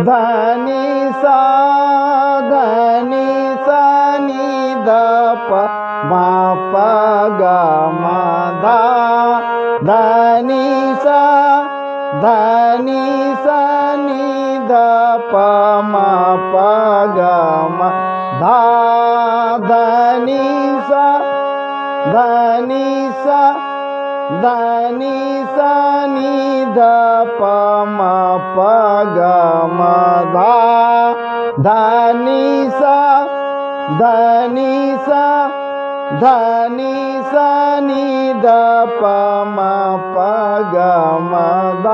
धनी सा नि ध प म प ग म ध धनी सा नि ध प म प ग म ध धनी सा नि ध प म प ग म ध धनी सा नि ध प म प ग म ध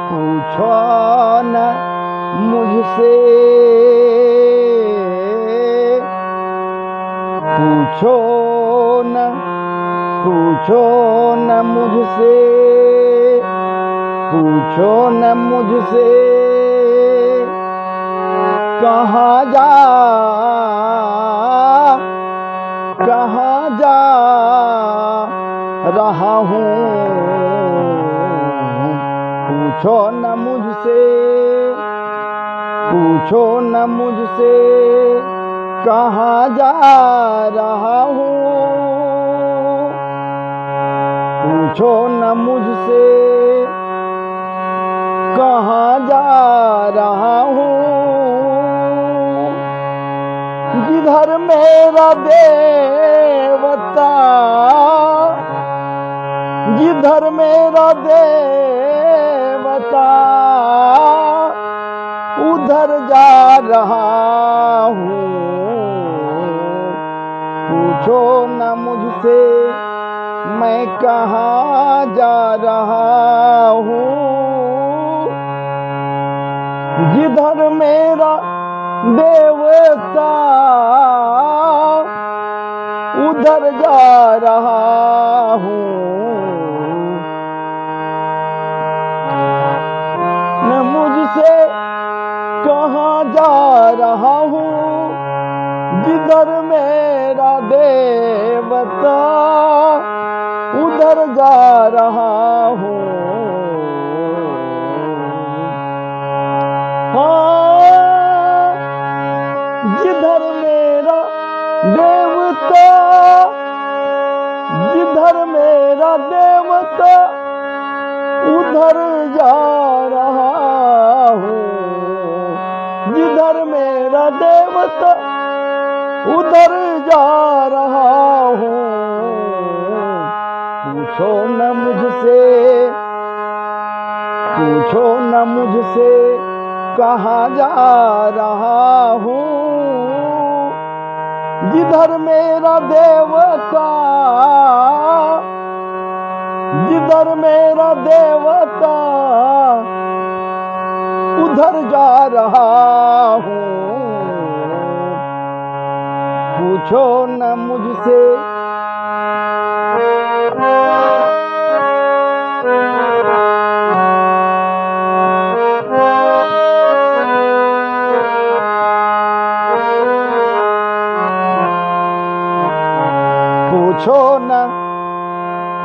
पूछो न मुझसे, पूछो न न मुझसे, पूछो न मुझसे, कहाँ जा रहा हूँ। पूछो न मुझसे, पूछो न मुझसे, कहाँ जा रहा हूँ। पूछो न मुझसे, कहाँ जा रहा हूँ। जिधर मेरा देवता, जिधर मेरा देवता, उधर जा रहा हूँ। पूछो न मुझसे, मैं कहाँ जा रहा हूँ। जिधर मेरा देवता, उधर जा रहा हूँ। मैं मुझसे कहाँ जा रहा हूँ। जिधर मेरा देवता, उधर जा रहा हूँ। हाँ, जिधर मेरा देवता, जिधर मेरा देवता, उधर जा रहा हूँ। जिधर मेरा देवता, उधर जा रहा हूँ। पूछो न मुझसे, पूछो न मुझसे, कहाँ जा रहा हूँ। जिधर मेरा देवता, जिधर मेरा देवता, उधर जा रहा हूँ। पूछो न मुझसे,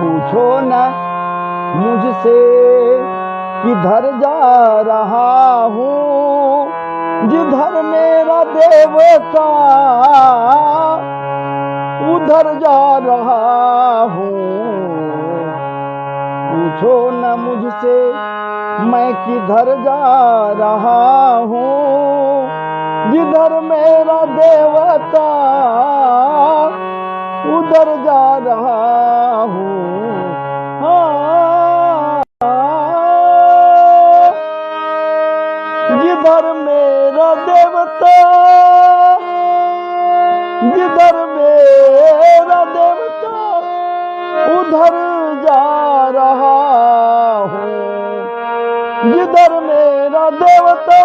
पूछो न मुझसे, किधर जा रहा हूँ। जिधर मेरा देवता, उधर जा रहा हूँ। पूछो न मुझसे, मैं किधर जा रहा हूँ। जिधर मेरा देवता, उधर जा रहा हूँ। हाँ, जिधर मेरा देवता, जिधर मेरा देवता, उधर जा रहा हूँ। जिधर मेरा देवता,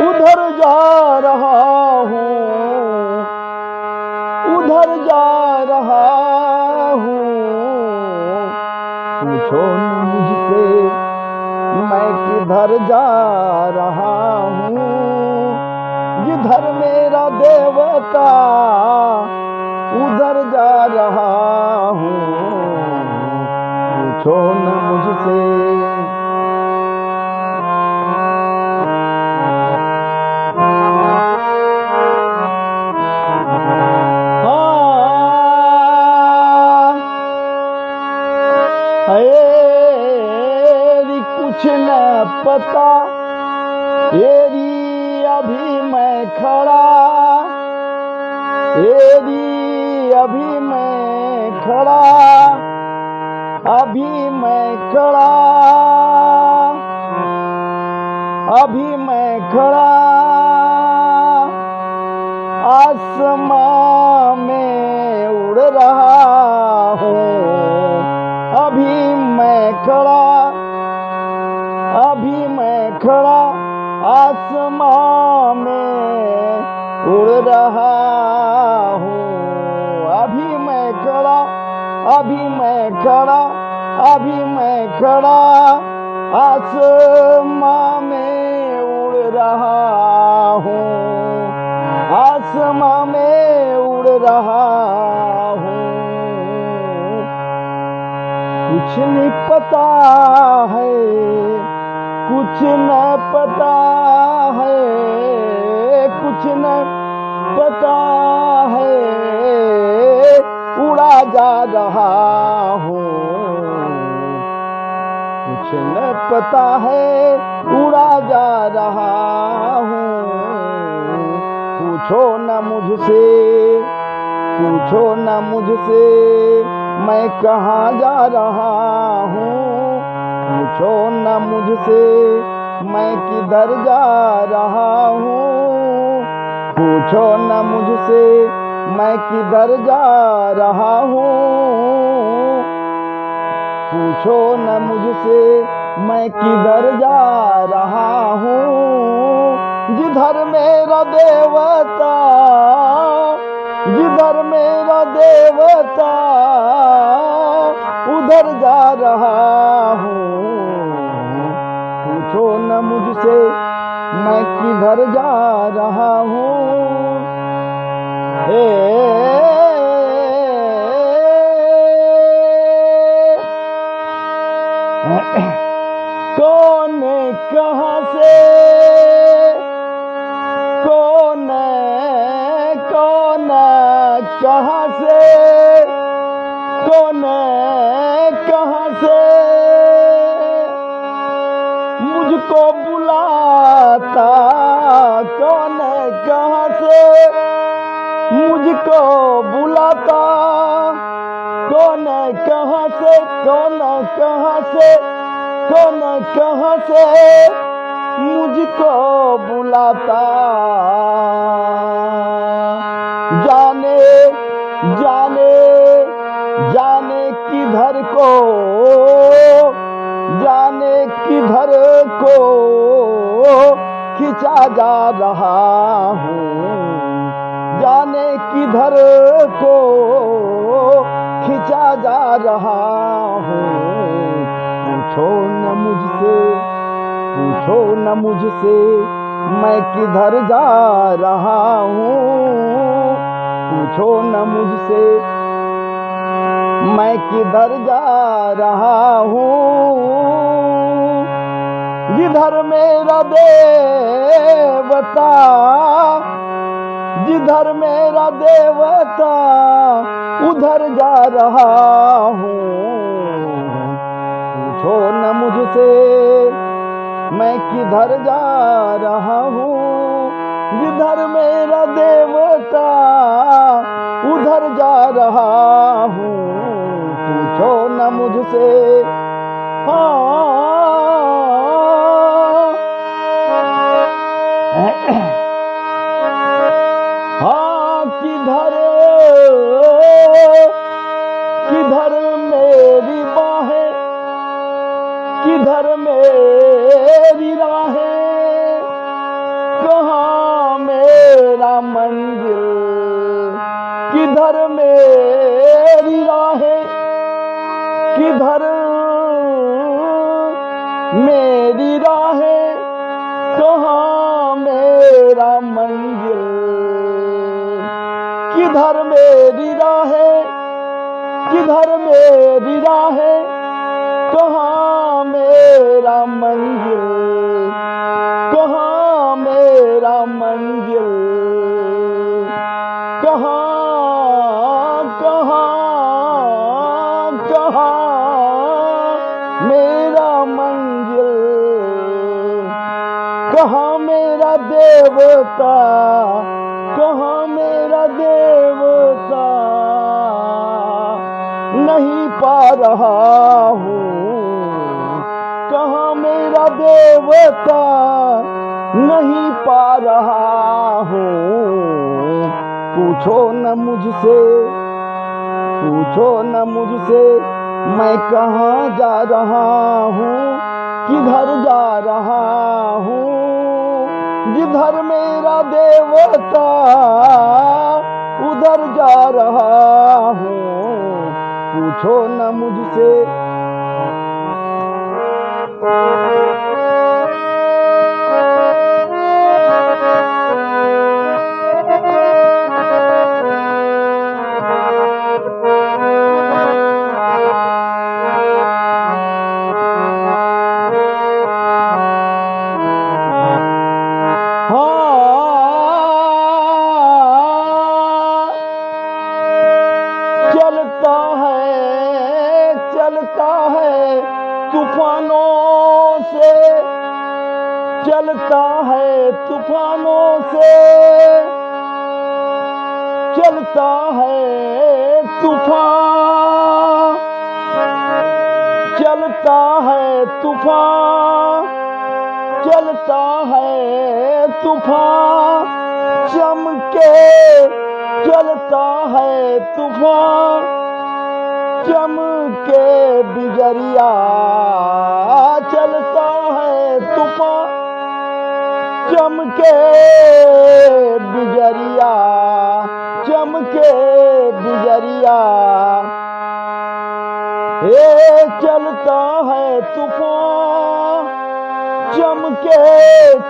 उधर जा रहा हूँ। उधर जा रहा हूँ। पूछो न मुझसे, मैं किधर जा रहा हूँ। जिधर मेरा देवता, उधर जा रहा हूँ। पूछो न मुझसे, कुछ न पता, तेरी अभी मैं खड़ा, तेरी अभी मैं खड़ा, अभी मैं खड़ा, अभी मैं खड़ा, आसमां में उड़ रहा हूँ। अभी मैं खड़ा, अभी मैं खड़ा, आसमां में उड़ रहा हूँ। अभी मैं खड़ा, अभी मैं खड़ा, अभी मैं खड़ा आसमां में उड़ रहा हूँ, आसमां में उड़ रहा हूँ। कुछ नहीं पता है, कुछ न पता है, कुछ न पता है, उड़ा जा रहा हूँ। कुछ न पता है, उड़ा जा रहा हूँ। पूछो न मुझसे, पूछो न मुझसे, मैं कहाँ जा रहा हूँ। पूछो न मुझसे, मैं किधर जा रहा हूँ। पूछो न मुझसे, मैं किधर जा रहा हूँ। पूछो न मुझसे, मैं किधर जा रहा हूँ। जिधर मेरा देवता, जिधर मेरा देवता, उधर जा रहा हूँ। पूछो न मुझसे, मैं किधर जा रहा हूँ। कौन कहाँ से, कौन कौन कहाँ से, कौन कहाँ से मुझको बुलाता, कौन कहाँ से मुझको बुलाता, कौन कहाँ से, कौन कहाँ से, कौन कहाँ से मुझको बुलाता। जाने जाने जाने किधर को, जाने किधर को खिंचा जा रहा हूँ। जाने किधर को खिंचा जा रहा हूँ। पूछो न मुझसे, पूछो न मुझसे, मैं किधर जा रहा हूँ। पूछो न मुझसे, मैं किधर जा रहा हूँ। जिधर मेरा देवता, जिधर मेरा देवता, उधर जा रहा हूँ। पूछो न मुझसे, मैं किधर जा रहा हूँ। जिधर मेरा देवता, उधर जा रहा हूँ। पूछो न मुझसे, किधर किधर मेरी बाहें, किधर मेरी राहें, कहाँ मेरा मंजिल। किधर मेरी राहें, किधर मेरी राहें, कहाँ मेरा मंजिल। किधर मेरी राहें, किधर मेरी राहें, कहाँ मेरा मंजिल, कहाँ मेरा मंजिल, कहाँ कहाँ कहाँ मेरा मंजिल, कहाँ मेरा देवता, कहाँ मेरा देवता, नहीं पा रहा हूँ। कहाँ मेरा देवता, नहीं पा रहा हूँ। पूछो न मुझसे, पूछो न मुझसे, मैं कहाँ जा रहा हूँ, किधर जा रहा हूँ। जिधर मेरा देवता, उधर जा रहा हूँ। पूछो न मुझसे। चलता है तूफानों से, चलता है तूफानों से, चलता है तूफान, चलता है तूफान, चलता है तूफान, चमके चलता है तूफान, चमके बिजरिया, चलता है तूफान, चमके बिजरिया, चमके बिजरिया, ये चलता है तूफान, चमके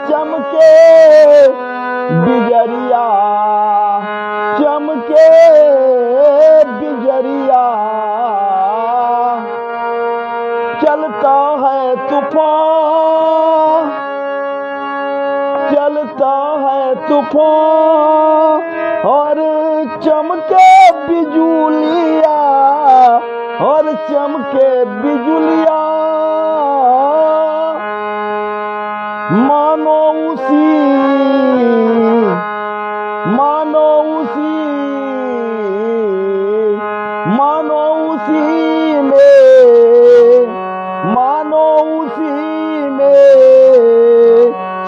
चमके बिजरिया, चमके बिजरिया, चलता है तूफान, चलता है तूफान, और चमके बिजुलिया, और चमके बिजुलिया, मानो उसी, मानो उसी, मानो उसी में, मानो उसी में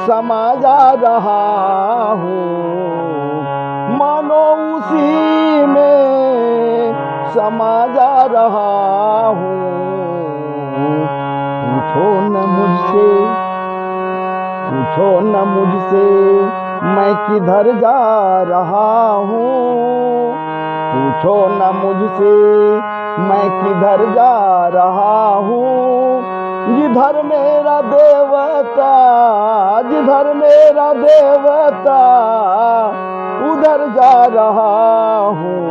समा जा रहा हूँ, मानो उसी में समा जा रहा हूँ। पूछो न मुझसे, पूछो न मुझसे मैं किधर जा रहा हूँ, पूछो न मुझसे मैं किधर जा रहा हूँ। जिधर मेरा देवता, जिधर मेरा देवता उधर जा रहा हूँ,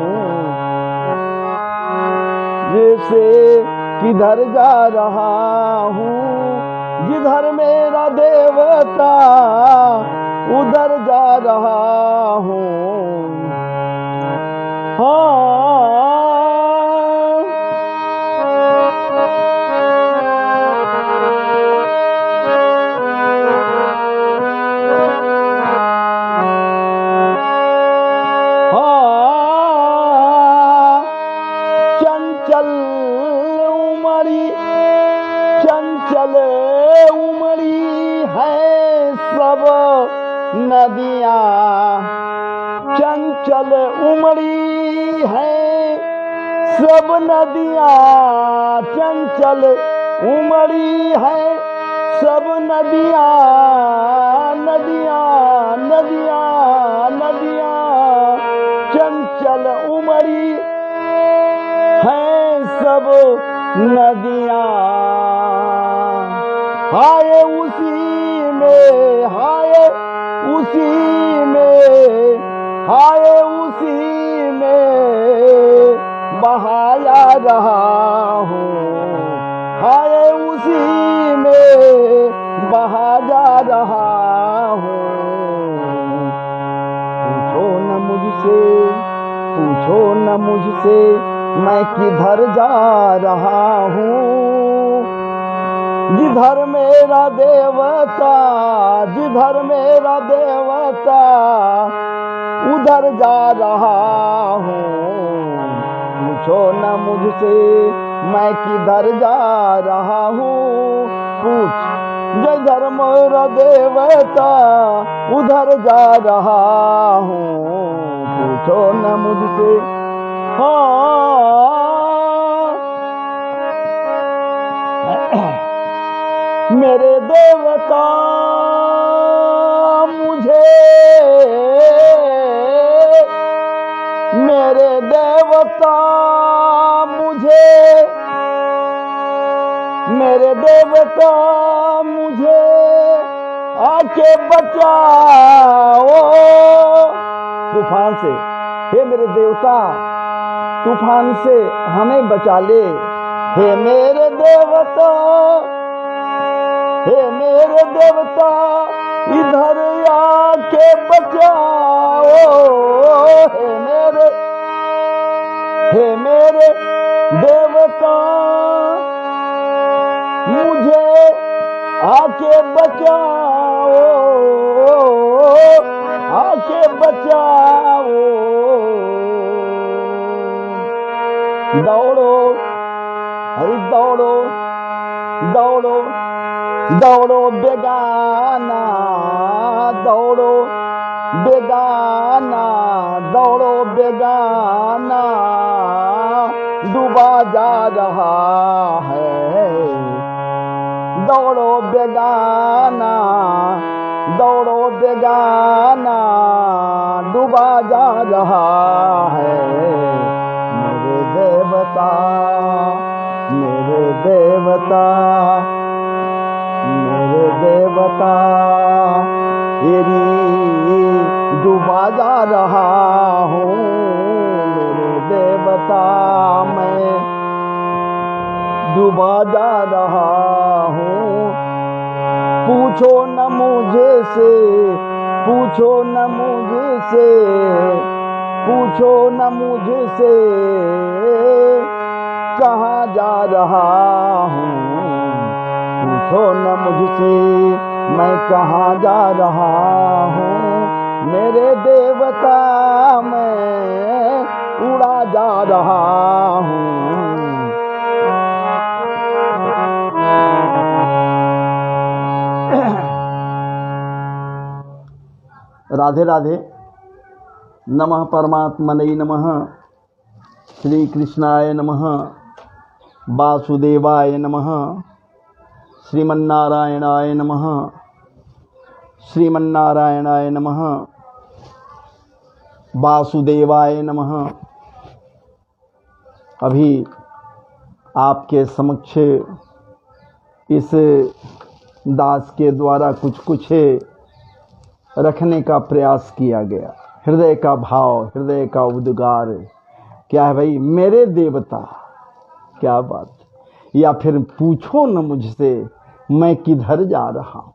जैसे किधर जा रहा हूँ, जिधर मेरा देवता उधर जा रहा हूँ। हाँ चंचल उमड़ी, चंचल उमड़ी है सब नदियाँ, चंचल उमड़ी है सब नदियाँ, चंचल उमड़ी है सब नदियाँ, नदियाँ नदियाँ नदियाँ, चंचल उमड़ी है सब नदियाँ। हाय उसी में, हाय उसी में, हाय उसी में बहाया रहा हूँ, हाय उसी में बहा जा रहा हूँ। पूछो न मुझसे, पूछो न मुझसे मैं किधर जा रहा हूँ। जिधर मेरा देवता, जिधर मेरा देवता उधर जा रहा हूँ। पूछो न मुझसे मैं किधर जा रहा हूँ। पूछ जिधर मेरा देवता उधर जा रहा हूँ। पूछो न मुझसे। हाँ मेरे देवता मुझे, मेरे देवता मुझे मुझे, मेरे देवता मुझे आके बचाओ तूफान से। हे मेरे देवता, तूफान से हमें बचा ले। हे मेरे देवता, हे मेरे देवता, इधर आके बचाओ। हे मेरे देवता, मुझे आके बचाओ, आके बचाओ। दौड़ो, अरे दौड़ो, दौड़ो, दौड़ो बेगाना, दौड़ो बेगाना, दौड़ो बेगाना, डूबा जा रहा है। दौड़ो बेगाना, दौड़ो बेगाना, डूबा जा रहा है। मेरे देवता, मेरे देवता, मेरे देवता, तेरी डूबा जा रहा हूँ। मेरे देवता, मैं डूबा जा रहा हूँ। पूछो न मुझे से, पूछो न मुझे से, पूछो न मुझे से, कहाँ जा रहा हूँ। पूछो न मुझसे, मैं कहाँ जा रहा हूँ। मेरे देवता, मैं उड़ा जा रहा हूँ। राधे राधे। नमः परमात्मने नमः, श्री कृष्णाय नमः, वासुदेवाय नमः, श्रीमन्नारायणाय नमः, श्रीमन्नारायणाय नमः, वासुदेवाय नमः। अभी आपके समक्ष इस दास के द्वारा कुछ रखने का प्रयास किया गया। हृदय का भाव, हृदय का उद्गार क्या है भाई? मेरे देवता, क्या बात। या फिर पूछो न मुझसे, मैं किधर जा रहा हूँ।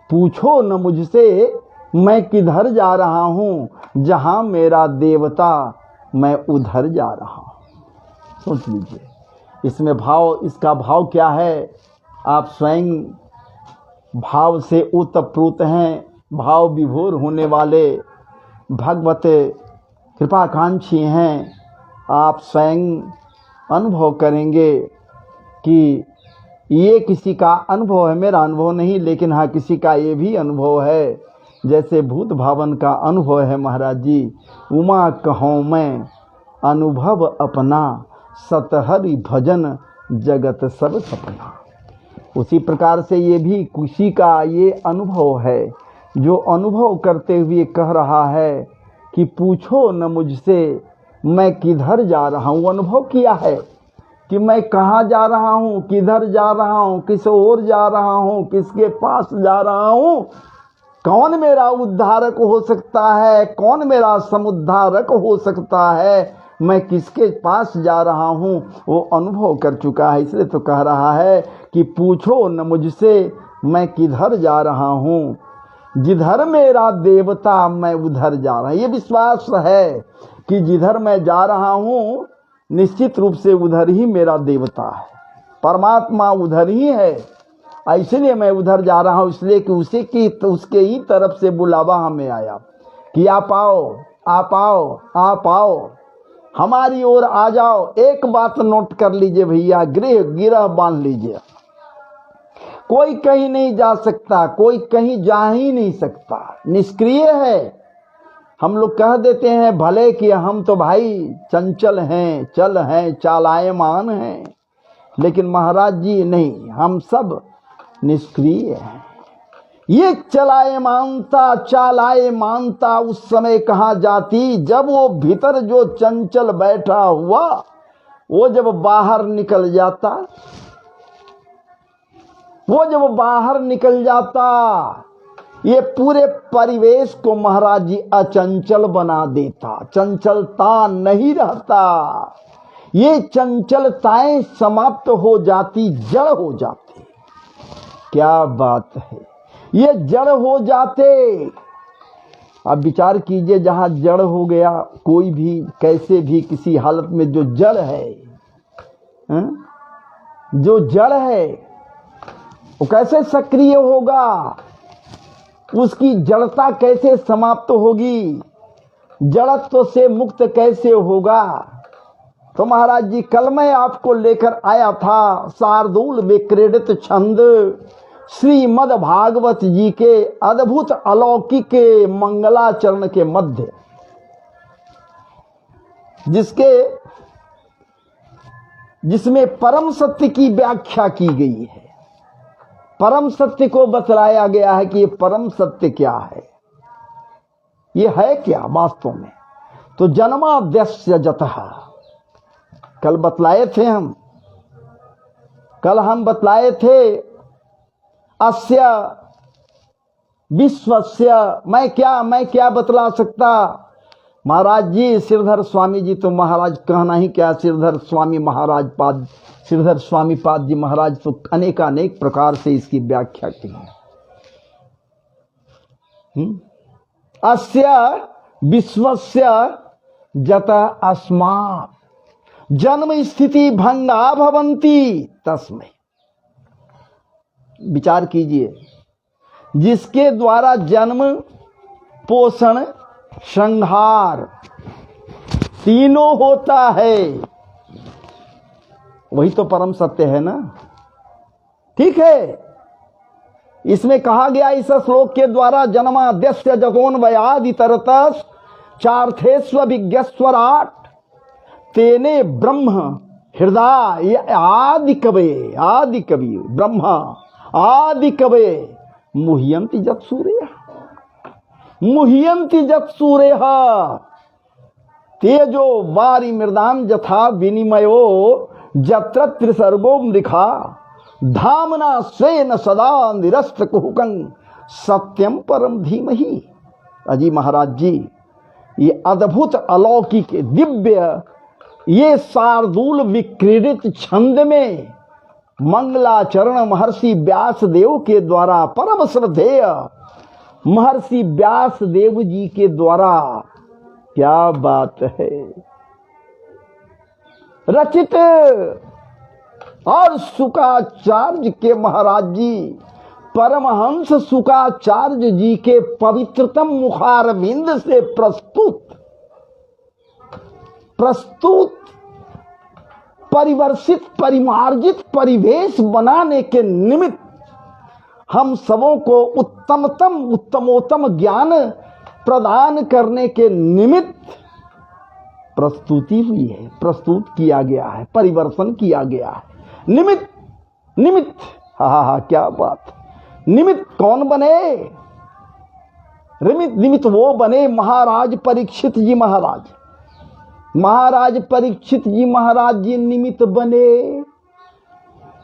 पूछो न मुझसे, मैं किधर जा रहा हूँ। जहाँ मेरा देवता, मैं उधर जा रहा हूँ। सोच लीजिए इसमें भाव, इसका भाव क्या है। आप स्वयं भाव से ओतप्रोत हैं, भाव विभोर होने वाले भगवत कृपाकांक्षी हैं। आप स्वयं अनुभव करेंगे कि ये किसी का अनुभव है, मेरा अनुभव नहीं, लेकिन हाँ किसी का ये भी अनुभव है। जैसे भूत भावन का अनुभव है महाराज जी। उमा कहूँ मैं अनुभव अपना, सतहरि भजन जगत सब सपना। उसी प्रकार से ये भी किसी का ये अनुभव है, जो अनुभव करते हुए कह रहा है कि पूछो न मुझसे, मैं किधर जा रहा हूँ। अनुभव किया है कि मैं कहाँ जा रहा हूँ, किधर जा रहा हूँ, किस ओर जा रहा हूँ, किसके पास जा रहा हूँ। कौन मेरा उद्धारक हो सकता है, कौन मेरा समुद्धारक हो सकता है, मैं किसके पास जा रहा हूँ, वो अनुभव कर चुका है। इसलिए तो कह रहा है कि पूछो न मुझसे, मैं किधर जा रहा हूँ। जिधर मेरा देवता, मैं उधर जा रहा हूँ। ये विश्वास है कि जिधर मैं जा रहा हूँ, निश्चित रूप से उधर ही मेरा देवता है, परमात्मा उधर ही है। इसलिए मैं उधर जा रहा हूँ, इसलिए कि उसके ही तरफ से बुलावा हमें आया कि आप आओ, आप आओ, आप आओ, हमारी ओर आ जाओ। एक बात नोट कर लीजिए भैया, गिरह बांध लीजिए। कोई कहीं नहीं जा सकता, कोई कहीं जा ही नहीं सकता, निष्क्रिय है। हम लोग कह देते हैं भले कि हम तो भाई चंचल हैं, चल हैं, चालायमान हैं, लेकिन महाराज जी नहीं, हम सब निष्क्रिय हैं। ये चलायमानता, चालायमानता उस समय कहाँ जाती, जब वो भीतर जो चंचल बैठा हुआ वो जब बाहर निकल जाता, वो जब बाहर निकल जाता, ये पूरे परिवेश को महाराज जी अचंचल बना देता, चंचलता नहीं रहता। ये चंचलताएं समाप्त हो जाती, जड़ हो जाती। क्या बात है, ये जड़ हो जाते। अब विचार कीजिए, जहां जड़ हो गया, कोई भी कैसे भी किसी हालत में जो जड़ है, जो जड़ है वो कैसे सक्रिय होगा, उसकी जड़ता कैसे समाप्त होगी, जड़त्व से मुक्त कैसे होगा। तो महाराज जी कल मैं आपको लेकर आया था शार्दूल विक्रीडित छंद श्रीमद् भागवत जी के अद्भुत अलौकिक मंगलाचरण के मध्य, जिसमें परम सत्य की व्याख्या की गई है। परम सत्य को बतलाया गया है कि ये परम सत्य क्या है, ये है क्या वास्तव में। तो जन्माद्यस्य जतः, कल बतलाए थे हम, कल हम बतलाए थे अस्य विश्वस्य। मैं क्या बतला सकता महाराज जी। श्रीधर स्वामी जी तो महाराज कहना ही क्या, श्रीधर स्वामी महाराज पाद, श्रीधर स्वामी पाद जी महाराज तो अनेकानेक प्रकार से इसकी व्याख्या की है। अस्य विश्वस्य जत अस्मात् जन्म स्थिति भंगा भवन्ति तस्मै। विचार कीजिए, जिसके द्वारा जन्म पोषण संहार तीनों होता है, वही तो परम सत्य है ना। ठीक है, इसमें कहा गया इस श्लोक के द्वारा जन्माद्यस्य जगोन्वयादितरतस् चार्थेष्वभिज्ञस्वराट् तेने ब्रह्म हृदय आदि कवये ब्रह्मा आदि कवये मुह्यन्ति जत्सूर्यः मुह्यन्ति जत्सूर्यः तेजो वारि मृदां यथा विनिमयो यत्र त्रिसर्गो मृखा धामना स्वेन सदा निरस्त कुहुकं सत्यम परम धीमहि। अजी महाराज जी, ये अद्भुत अलौकिक दिव्य ये शार्दूल विक्रीडित छंद में मंगलाचरण महर्षि व्यास देव के द्वारा, परम श्रद्धेय महर्षि व्यास देव जी के द्वारा, क्या बात है, रचित और शुकाचार्य के महाराज जी परमहंस शुकाचार्य जी के पवित्रतम मुखारविंद से प्रस्तुत परिवर्षित परिमार्जित परिवेश बनाने के निमित्त हम सबों को उत्तमोत्तम ज्ञान प्रदान करने के निमित्त प्रस्तुति हुई है, प्रस्तुत किया गया है, परिवर्तन किया गया है। निमित्त हा क्या बात। निमित्त कौन बने? निमित्त वो बने महाराज परीक्षित जी महाराज। महाराज परीक्षित जी महाराज जी निमित्त बने।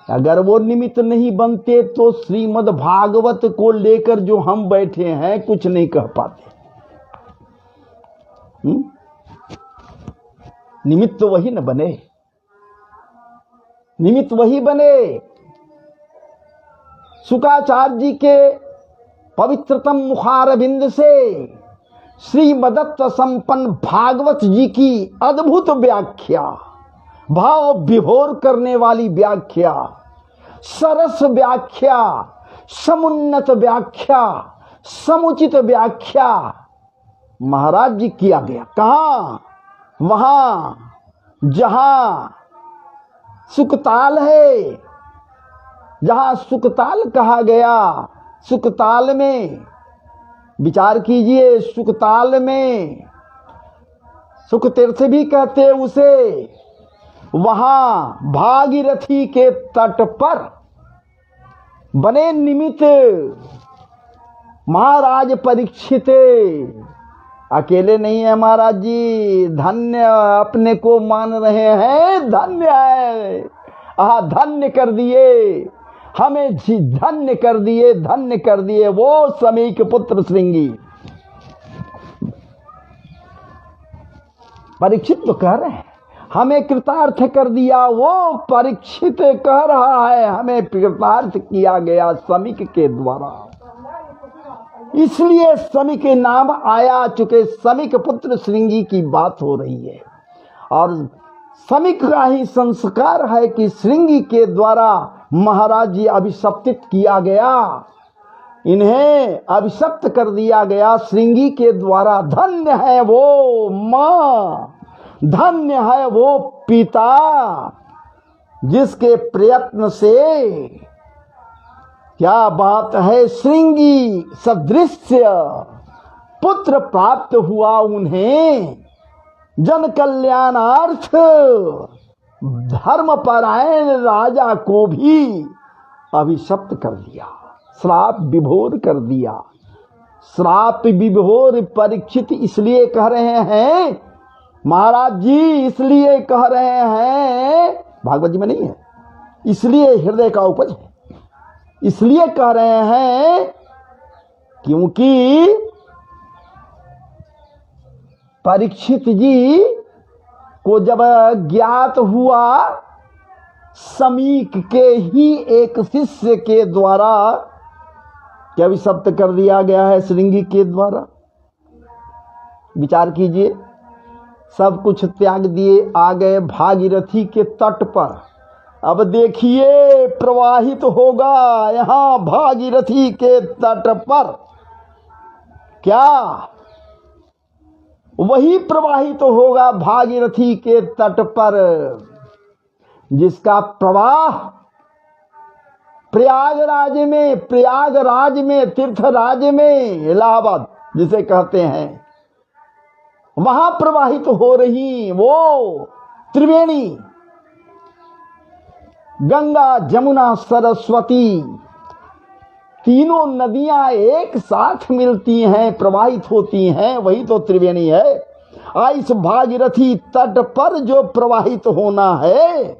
अगर वो निमित्त नहीं बनते तो श्रीमद् भागवत को लेकर जो हम बैठे हैं कुछ नहीं कह पाते। निमित्त वही न बने, निमित्त वही बने। शुकाचार्य जी के पवित्रतम मुखारविंद से श्रीमदत्त संपन्न भागवत जी की अद्भुत व्याख्या, भाव विभोर करने वाली व्याख्या, सरस व्याख्या, समुन्नत व्याख्या, समुचित व्याख्या महाराज जी किया गया। कहां? वहां जहां सुकताल है, जहां सुकताल कहा गया। सुकताल में विचार कीजिए, सुकताल में सुखतीर्थ भी कहते उसे, वहां भागीरथी के तट पर बने निमित्त महाराज परीक्षित अकेले नहीं है महाराज जी, धन्य अपने को मान रहे हैं, धन्य है, धन्य कर दिए हमें जी, धन्य कर दिए, धन्य कर दिए वो समीक पुत्र श्रृंगी। परीक्षित तो कह रहे हैं हमें कृतार्थ कर दिया, वो परीक्षित कह रहा है हमें कृतार्थ किया गया समीक के द्वारा, इसलिए समीक नाम आया, चुके समीक पुत्र श्रृंगी की बात हो रही है। और समीक का ही संस्कार है कि श्रृंगी के द्वारा महाराज जी अभिशप्तित किया गया, इन्हें अभिशप्त कर दिया गया श्रृंगी के द्वारा। धन्य है वो मां, धन्य है वो पिता, जिसके प्रयत्न से, क्या बात है, श्रृंगी सदृश्य पुत्र प्राप्त हुआ उन्हें, जन कल्याणार्थ धर्मपरायण राजा को भी अभिशप्त कर दिया, श्राप विभोर कर दिया। श्राप विभोर परीक्षित इसलिए कह रहे हैं महाराज जी, इसलिए कह रहे हैं, भागवत जी में नहीं है, इसलिए हृदय का उपज है, इसलिए कह रहे हैं क्योंकि परीक्षित जी को जब ज्ञात हुआ समीक के ही एक शिष्य के द्वारा क्या अभिशप्त कर दिया गया है श्रृंगी के द्वारा, विचार कीजिए, सब कुछ त्याग दिए आ गए भागीरथी के तट पर। अब देखिए प्रवाहित होगा यहां भागीरथी के तट पर, क्या वही प्रवाहित होगा भागीरथी के तट पर जिसका प्रवाह प्रयागराज में तीर्थराज में, इलाहाबाद जिसे कहते हैं, वहां प्रवाहित हो रही वो त्रिवेणी, गंगा जमुना सरस्वती, तीनों नदियां एक साथ मिलती हैं, प्रवाहित होती हैं, वही तो त्रिवेणी है। इस भागीरथी तट पर जो प्रवाहित होना है,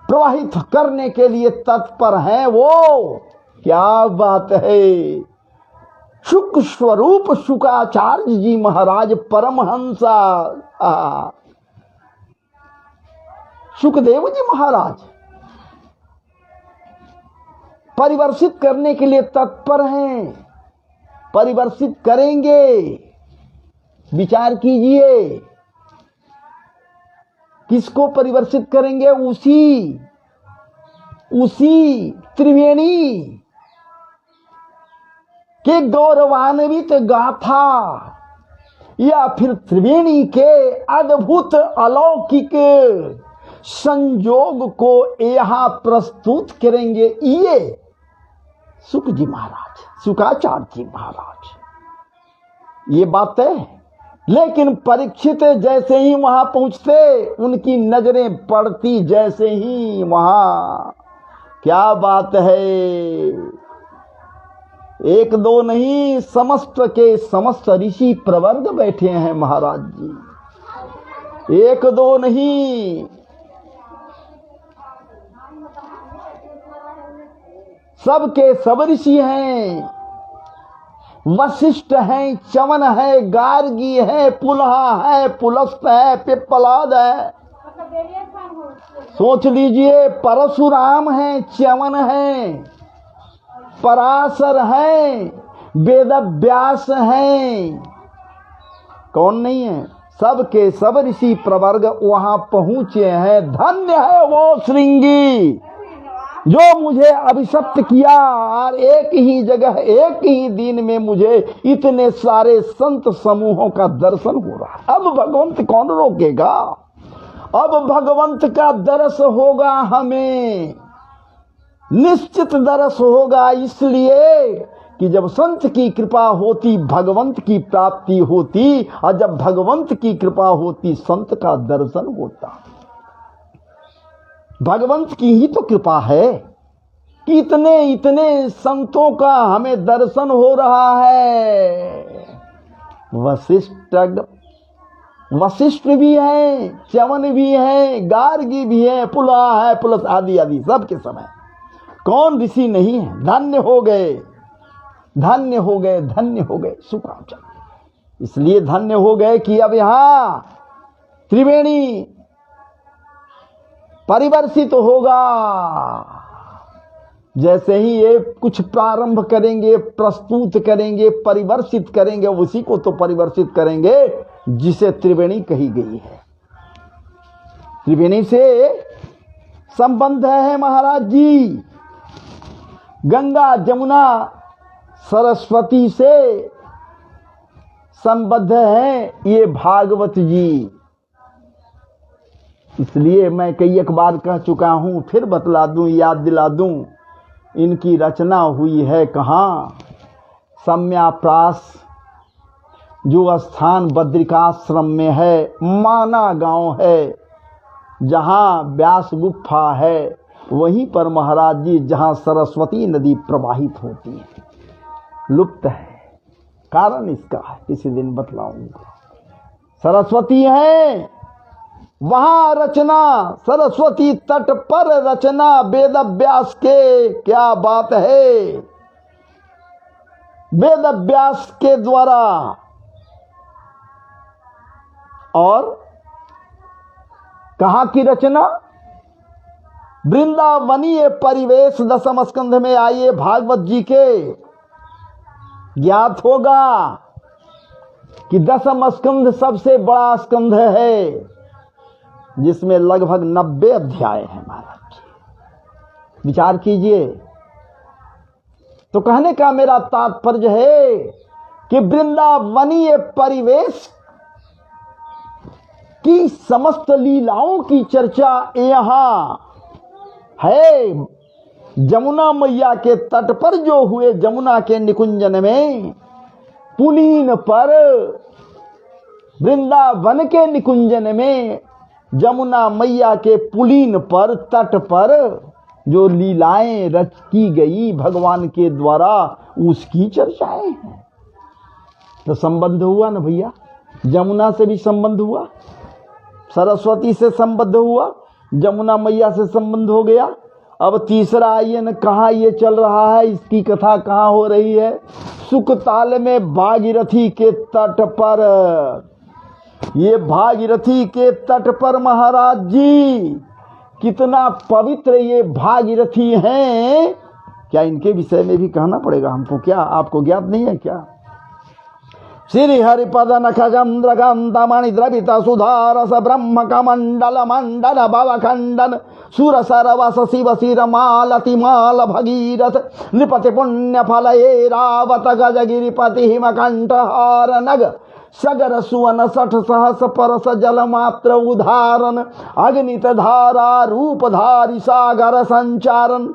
प्रवाहित करने के लिए तत्पर है वो, क्या बात है, शुक स्वरूप शुकाचार्य जी महाराज परमहंसा शुकदेव जी महाराज परिवर्षित करने के लिए तत्पर हैं, परिवर्षित करेंगे। विचार कीजिए किसको परिवर्षित करेंगे, उसी त्रिवेणी के गौरवान्वित गाथा या फिर त्रिवेणी के अद्भुत अलौकिक संयोग को यहां प्रस्तुत करेंगे ये सुक जी महाराज, शुकाचार्य जी महाराज। ये बात है, लेकिन परीक्षित जैसे ही वहां पहुंचते उनकी नजरें पड़ती जैसे ही वहां, क्या बात है, एक दो नहीं समस्त के समस्त ऋषि प्रवर्ग बैठे हैं महाराज जी, एक दो नहीं, सबके सब ऋषि हैं, वशिष्ठ हैं, चवन है, गार्गी है, पुलहा है, पुलस्त है, पिप्पलाद है, सोच लीजिए, परशुराम है, च्यवन है, पराशर है, वेद व्यास है, कौन नहीं है, सबके सब ऋषि प्रवर्ग वहां पहुंचे हैं। धन्य है वो श्रृंगी जो मुझे अभिशप्त किया और एक ही जगह एक ही दिन में मुझे इतने सारे संत समूहों का दर्शन हो रहा है। अब भगवंत कौन रोकेगा, अब भगवंत का दर्श होगा, हमें निश्चित दर्श होगा, इसलिए कि जब संत की कृपा होती भगवंत की प्राप्ति होती, और जब भगवंत की कृपा होती संत का दर्शन होता। भगवंत की ही तो कृपा है कि इतने संतों का हमें दर्शन हो रहा है। वशिष्ठ भी है, च्यवन भी है, गार्गी भी है, पुलह है, पुलस आदि आदि सबके समय। कौन ऋषि नहीं है? धन्य हो गए, धन्य हो गए, धन्य हो गए सुखरामचंद्र। इसलिए धन्य हो गए कि अब यहां त्रिवेणी परिवर्तित होगा। जैसे ही ये कुछ प्रारंभ करेंगे, प्रस्तुत करेंगे, परिवर्तित करेंगे, उसी को तो परिवर्तित करेंगे जिसे त्रिवेणी कही गई है। त्रिवेणी से संबंध है महाराज जी, गंगा जमुना सरस्वती से संबद्ध है ये भागवत जी। इसलिए मैं कई एक बार कह चुका हूं, फिर बतला दूं, याद दिला दूं, इनकी रचना हुई है कहाँ? सम्याप्रास जो स्थान बद्रिकाश्रम में है, माना गांव है, जहां व्यास गुफा है, वहीं पर महाराज जी जहां सरस्वती नदी प्रवाहित होती है, लुप्त है। कारण इसका है, किसी दिन बतलाऊंगा। सरस्वती है वहां रचना, सरस्वती तट पर रचना वेद व्यास के। क्या बात है! वेद व्यास के द्वारा। और कहां की रचना? वृंदावनीय परिवेश दसम स्कंध में आइए भागवत जी के। ज्ञात होगा कि दसम स्कंध सबसे बड़ा स्कंध है, जिसमें लगभग 90 अध्याय हैं महाराज जी। विचार कीजिए। तो कहने का मेरा तात्पर्य है कि वृंदावनीय परिवेश की समस्त लीलाओं की चर्चा यहां है। जमुना मैया के तट पर जो हुए, जमुना के निकुंजन में, पुलीन पर, वृंदावन के निकुंजन में, जमुना मैया के पुलीन पर, तट पर जो लीलाएं रच की गई भगवान के द्वारा, उसकी चर्चाएं हैं। तो संबंध हुआ ना भैया, जमुना से भी संबंध हुआ, सरस्वती से संबंध हुआ, जमुना मैया से संबंध हो गया। अब तीसरा आइए न, कहाँ ये चल रहा है, इसकी कथा कहाँ हो रही है? सुखताल में भागीरथी के तट पर। ये भागीरथी के तट पर महाराज जी कितना पवित्र ये भागीरथी हैं। क्या इनके विषय में भी कहना पड़ेगा हमको? क्या आपको ज्ञात नहीं है क्या? श्री हरिपद नखचंद्र कांतमणि द्रवित सुधारस ब्रह्म कमंडल मंडल भव खंडन सुर सरवस शिव शिर मालति माल भगीरथ नृपति पुण्य फल रावत गज गिरिपति हिमकंठ हार नग सगर सुवन सठ सहस परस जल मात्र उदाहरण अग्नित धारा रूपधारी सागर संचारण।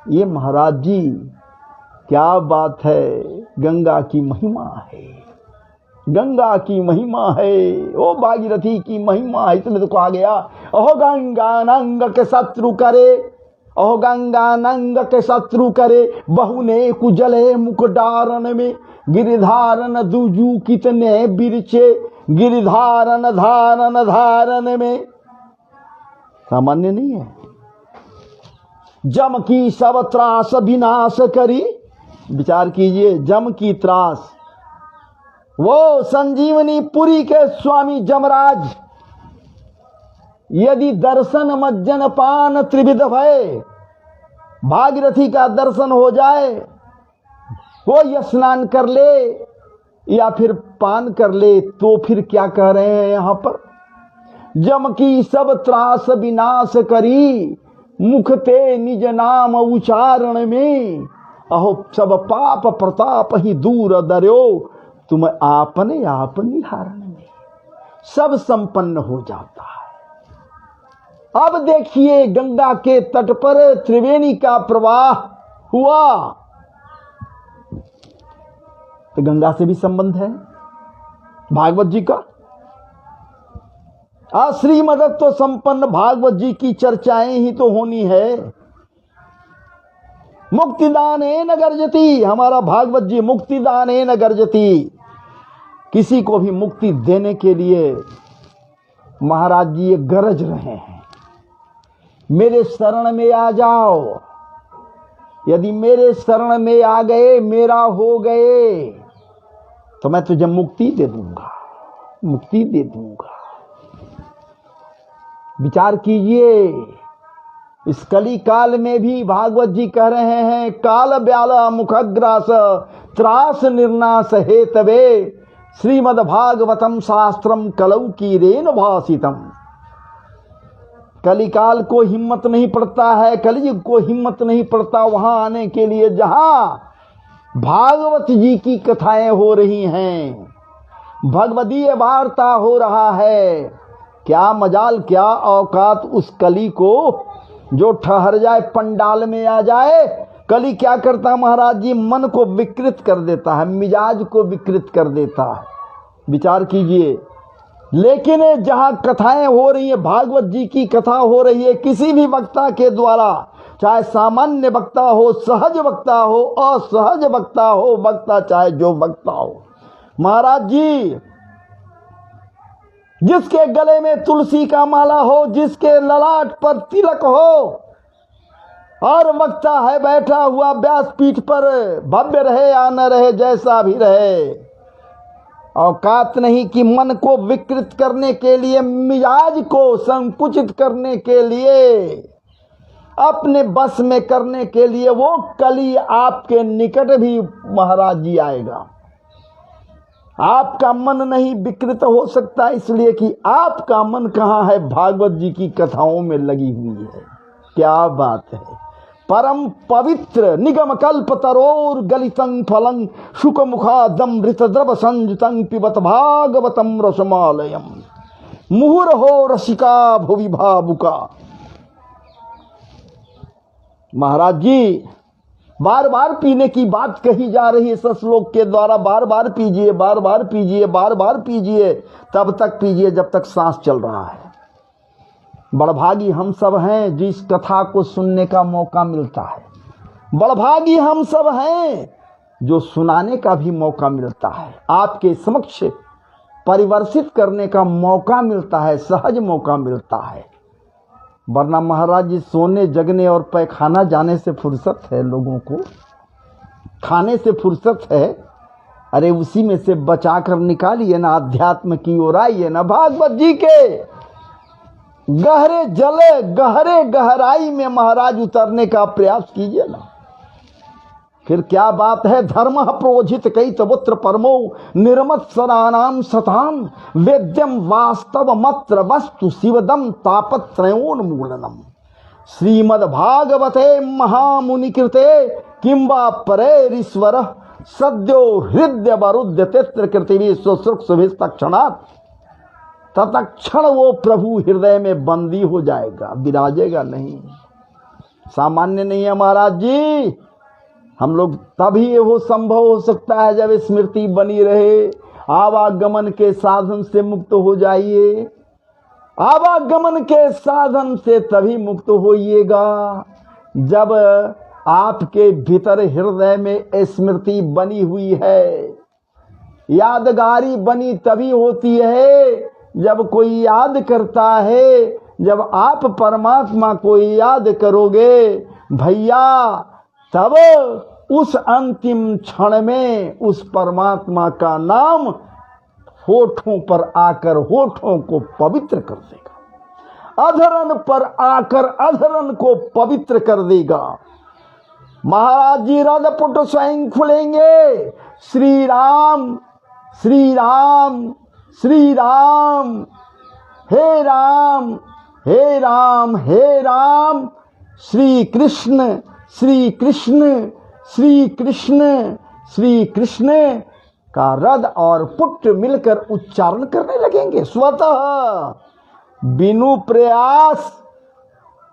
ये महाराज जी क्या बात है! गंगा की महिमा है, गंगा की महिमा है, ओ भागीरथी की महिमा है। इसलिए तो कहा गया, अहो गंगा नंग के शत्रु करे, अहो गंगा नंग के शत्रु करे, बहुने कुजले मुख डारन में, गिरिधारन दूजू कितने बिरचे, गिरिधारन धारन धारन में। सामान्य नहीं है। जम की सब त्रास विनाश करी। विचार कीजिए, जम की त्रास, वो संजीवनी पुरी के स्वामी जमराज यदि दर्शन मज्जन पान त्रिविध भय, भागीरथी का दर्शन हो जाए, कोई स्नान कर ले या फिर पान कर ले, तो फिर क्या कह रहे हैं यहां पर? जम की सब त्रास विनाश करी, मुख ते निज नाम उच्चारण में, अहो सब पाप प्रताप ही दूर दर्यो, तुम आपने आप निहारण में। सब संपन्न हो जाता है। अब देखिए, गंगा के तट पर त्रिवेणी का प्रवाह हुआ, तो गंगा से भी संबंध है भागवत जी का। श्रीमदत्व संपन्न भागवत जी की चर्चाएं ही तो होनी है। मुक्तिदान न गर्जती, हमारा भागवत जी मुक्तिदान न गर्जती। किसी को भी मुक्ति देने के लिए महाराज जी ये गरज रहे हैं, मेरे शरण में आ जाओ। यदि मेरे शरण में आ गए, मेरा हो गए, तो मैं तुझे मुक्ति दे दूंगा, मुक्ति दे दूंगा। विचार कीजिए, इस कली काल में भी भागवत जी कह रहे हैं, काल ब्याला मुखग्रास त्रास निर्नाश हेतवे श्रीमद् भागवतम शास्त्रम कलौ कीरेन भासितम। कलिकाल को हिम्मत नहीं पड़ता है, कलयुग को हिम्मत नहीं पड़ता वहां आने के लिए जहां भागवत जी की कथाएं हो रही हैं, भगवदीय वार्ता हो रहा है। क्या मजाल, क्या औकात उस कली को जो ठहर जाए, पंडाल में आ जाए। कली क्या करता महाराज जी, मन को विकृत कर देता है, मिजाज को विकृत कर देता है। विचार कीजिए, लेकिन जहां कथाएं हो रही है, भागवत जी की कथा हो रही है किसी भी वक्ता के द्वारा, चाहे सामान्य वक्ता हो, सहज वक्ता हो, असहज वक्ता हो, वक्ता चाहे जो वक्ता हो, महाराज जी जिसके गले में तुलसी का माला हो, जिसके ललाट पर तिलक हो, और वक्ता है बैठा हुआ व्यासपीठ पर, भव्य रहे या न रहे, जैसा भी रहे, औकात नहीं कि मन को विकृत करने के लिए, मिजाज को संकुचित करने के लिए, अपने बस में करने के लिए वो कली आपके निकट भी महाराज जी आएगा। आपका मन नहीं विकृत हो सकता, इसलिए कि आपका मन कहाँ है, भागवत जी की कथाओं में लगी हुई है। क्या बात है। परम पवित्र निगम कल्प तरोर गलितं फलं शुक मुखादमृत द्रव संजुतं पिबत भागवतम रसमालयम मुहुर्हो रसिका भुवि भावुका। महाराज जी बार बार पीने की बात कही जा रही है इस श्लोक के द्वारा, बार बार पीजिए, बार बार पीजिए, बार बार पीजिए, तब तक पीजिए जब तक सांस चल रहा है। बड़भागी हम सब हैं जिस कथा को सुनने का मौका मिलता है, बड़भागी हम सब हैं जो सुनाने का भी मौका मिलता है, आपके समक्ष परिवर्तित करने का मौका मिलता है, सहज मौका मिलता है। वरना महाराज जी सोने जगने और पैखाना जाने से फुर्सत है लोगों को, खाने से फुर्सत है, अरे उसी में से बचा कर निकालिए ना, अध्यात्म की ओर आइए ना, भागवत जी के गहरे जले गहरे गहराई में महाराज उतरने का प्रयास कीजिए ना। फिर क्या बात है, धर्म प्रोजित कई तबुत्र परमो निर्मत्सराणाम सताम वेद्यम वास्तव मत्र वस्तु शिवदम तापत्रयोन्मूलनम श्रीमद् भागवते महामुनिकृते किंबा परेरीश्वर सद्यो हृदय वरुद्य तित्र कृतिवी सुसुख सुभिस्तक्षणात्। तत्क्षण वो प्रभु हृदय में बंदी हो जाएगा, विराजेगा नहीं। सामान्य नहीं है महाराज जी। हम लोग तभी वो संभव हो सकता है जब स्मृति बनी रहे। आवागमन के साधन से मुक्त हो जाइए, आवागमन के साधन से तभी मुक्त होइएगा जब आपके भीतर हृदय में स्मृति बनी हुई है। यादगारी बनी तभी होती है जब कोई याद करता है। जब आप परमात्मा को याद करोगे भैया, तब उस अंतिम क्षण में उस परमात्मा का नाम होठों पर आकर होठों को पवित्र कर देगा, अधरन पर आकर अधरन को पवित्र कर देगा। महाराज जी रदपुट स्वयं खुलेंगे, श्री राम श्री राम श्री राम, हे राम हे राम हे राम, श्री कृष्ण श्री कृष्ण श्री कृष्ण श्री कृष्ण का रद और पुट मिलकर उच्चारण करने लगेंगे स्वतः, बिनु प्रयास।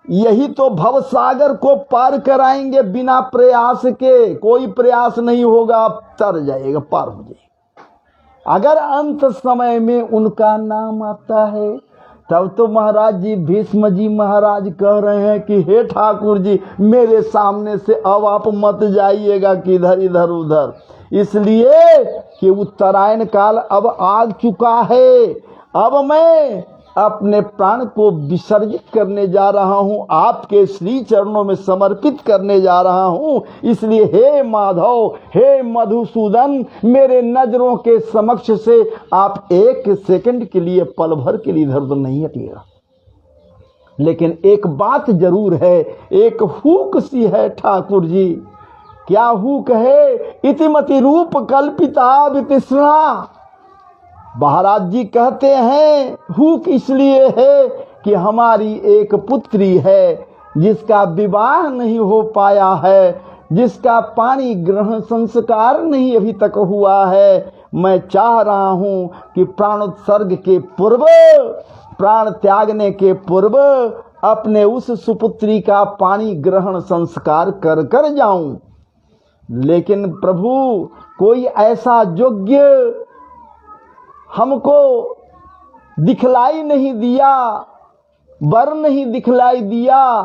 यही तो भवसागर को पार कराएंगे बिना प्रयास के। कोई प्रयास नहीं होगा, तर जाएगा, पार हो जाएगा। अगर अंत समय में उनका नाम आता है तब तो महाराज जी, भीष्म जी महाराज कह रहे हैं कि हे ठाकुर जी मेरे सामने से अब आप मत जाइएगा कि इधर इधर उधर, इसलिए कि उत्तरायण काल अब आ चुका है। अब मैं अपने प्राण को विसर्जित करने जा रहा हूं, आपके श्री चरणों में समर्पित करने जा रहा हूं। इसलिए हे माधव, हे मधुसूदन, मेरे नजरों के समक्ष से आप एक सेकंड के लिए, पल भर के लिए इधर उधर नहीं हटिएगा। लेकिन एक बात जरूर है, एक हुक सी है ठाकुर जी। क्या हुक है? इतिमति रूप कल्पिता वितृष्णा। महाराज जी कहते हैं हुक इसलिए है कि हमारी एक पुत्री है जिसका विवाह नहीं हो पाया है, जिसका पानी ग्रहण संस्कार नहीं अभी तक हुआ है। मैं चाह रहा हूं कि प्राणोत्सर्ग के पूर्व, प्राण त्यागने के पूर्व अपने उस सुपुत्री का पानी ग्रहण संस्कार कर कर जाऊं। लेकिन प्रभु कोई ऐसा योग्य हमको दिखलाई नहीं दिया, वर नहीं दिखलाई दिया।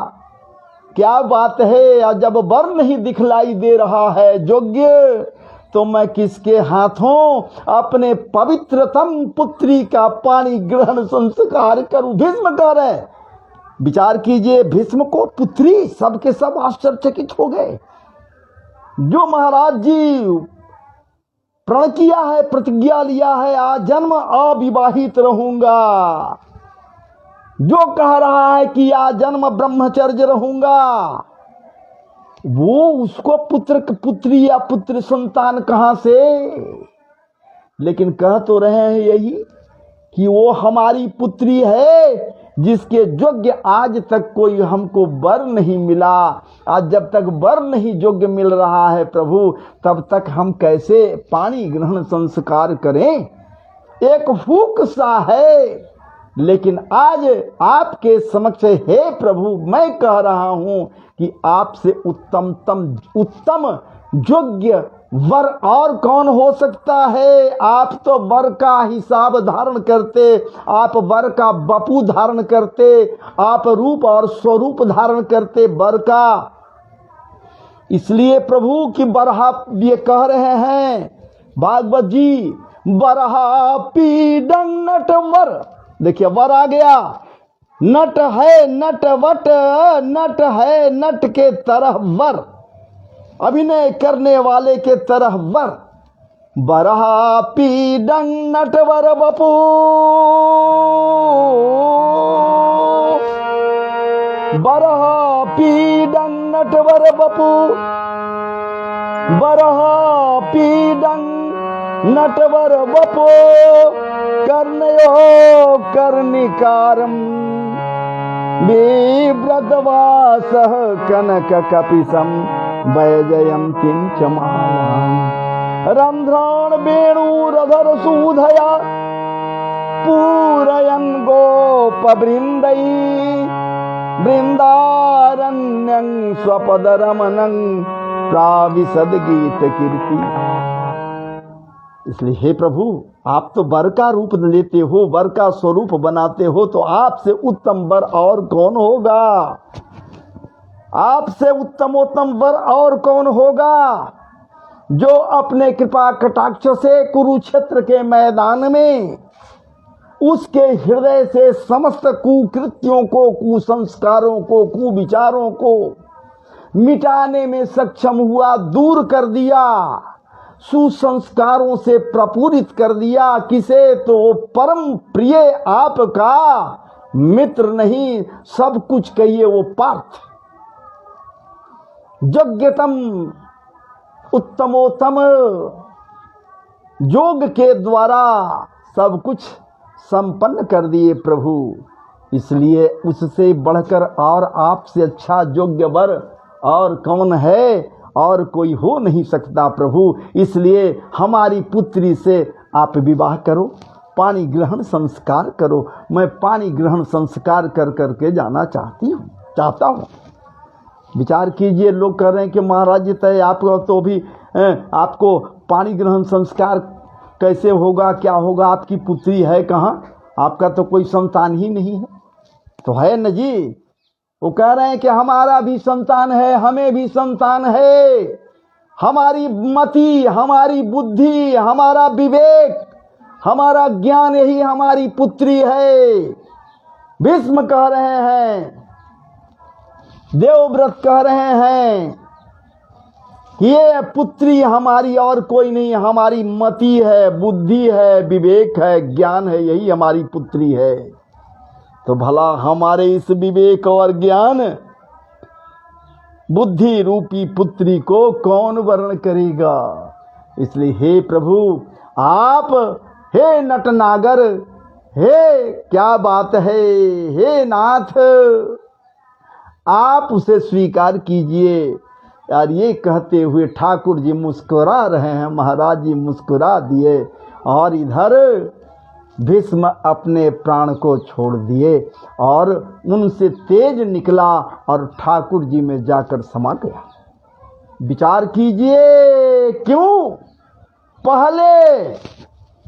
क्या बात है? और जब वर नहीं दिखलाई दे रहा है योग्य, तो मैं किसके हाथों अपने पवित्रतम पुत्री का पानी ग्रहण संस्कार करूं? भीष्म कह रहे, विचार कीजिए, भीष्म को पुत्री, सबके सब आश्चर्यचकित हो गए। जो महाराज जी प्रण किया है, प्रतिज्ञा लिया है, आजन्म अविवाहित रहूंगा, जो कह रहा है कि आजन्म ब्रह्मचर्य रहूंगा, वो उसको पुत्री या पुत्र संतान कहां से? लेकिन कह तो रहे हैं यही कि वो हमारी पुत्री है जिसके योग्य आज तक कोई हमको वर नहीं मिला। आज जब तक वर नहीं योग्य मिल रहा है प्रभु, तब तक हम कैसे पानी ग्रहण संस्कार करें? एक फूक सा है। लेकिन आज आपके समक्ष हे प्रभु, मैं कह रहा हूं कि आपसे उत्तम योग्य वर और कौन हो सकता है? आप तो वर का हिसाब धारण करते, आप वर का बपू धारण करते, आप रूप और स्वरूप धारण करते वर का। इसलिए प्रभु की बरहा ये कह रहे हैं भागवत जी, बरहा पीडन नट वर। देखिए वर आ गया, नट है नटवट, नट है नट के तरह वर, अभिनय करने वाले के तरह वर। बरहा पीडन नटवर बपू, बरहा पीडन नटवर बपू, बरहा पीडन नटवर बपो, कर्णयो कर्णिकारम बिभ्रतवासः कनक कपिसम वैजयंतीं च मालां रंध्राण वेणुरधर सूधया पूरयन् गोपवृन्दै वृन्दारण्यं स्वपदरमणं प्राविशद गीत कीर्ति। इसलिए हे प्रभु, आप तो वर का रूप लेते हो, वर का स्वरूप बनाते हो, तो आपसे उत्तम वर और कौन होगा? आपसे उत्तमोत्तम वर और कौन होगा? जो अपने कृपा कटाक्ष से कुरुक्षेत्र के मैदान में उसके हृदय से समस्त कुकृत्यों को, कुसंस्कारों को, कुविचारों को मिटाने में सक्षम हुआ, दूर कर दिया, सुसंस्कारों से प्रपूरित कर दिया। किसे? तो परम प्रिय आपका मित्र नहीं, सब कुछ कहिए वो पार्थ, योग्यतम उत्तमोत्तम योग के द्वारा सब कुछ संपन्न कर दिए प्रभु। इसलिए उससे बढ़कर और आपसे अच्छा योग्य वर और कौन है? और कोई हो नहीं सकता प्रभु। इसलिए हमारी पुत्री से आप विवाह करो, पानी ग्रहण संस्कार करो। मैं पानी ग्रहण संस्कार कर करके जाना चाहता हूँ। विचार कीजिए, लोग कह रहे हैं कि महाराज जी तय आपको तो भी आपको पानी ग्रहण संस्कार कैसे होगा, क्या होगा? आपकी पुत्री है कहाँ? आपका तो कोई संतान ही नहीं है। तो है न जी। वो कह रहे हैं कि हमारा भी संतान है, हमें भी संतान है। हमारी मति, हमारी बुद्धि, हमारा विवेक, हमारा ज्ञान यही हमारी पुत्री है। भीष्म कह रहे हैं, देवव्रत कह रहे हैं कि ये पुत्री हमारी और कोई नहीं, हमारी मति है, बुद्धि है, विवेक है, ज्ञान है, यही हमारी पुत्री है। तो भला हमारे इस विवेक और ज्ञान बुद्धि रूपी पुत्री को कौन वर्ण करेगा। इसलिए हे प्रभु आप, हे नटनागर, हे क्या बात है, हे नाथ, आप उसे स्वीकार कीजिए। यार ये कहते हुए ठाकुर जी मुस्कुरा रहे हैं, महाराज जी मुस्कुरा दिए और इधर भीष्म अपने प्राण को छोड़ दिए और उनसे तेज निकला और ठाकुर जी में जाकर समा गया। विचार कीजिए, क्यों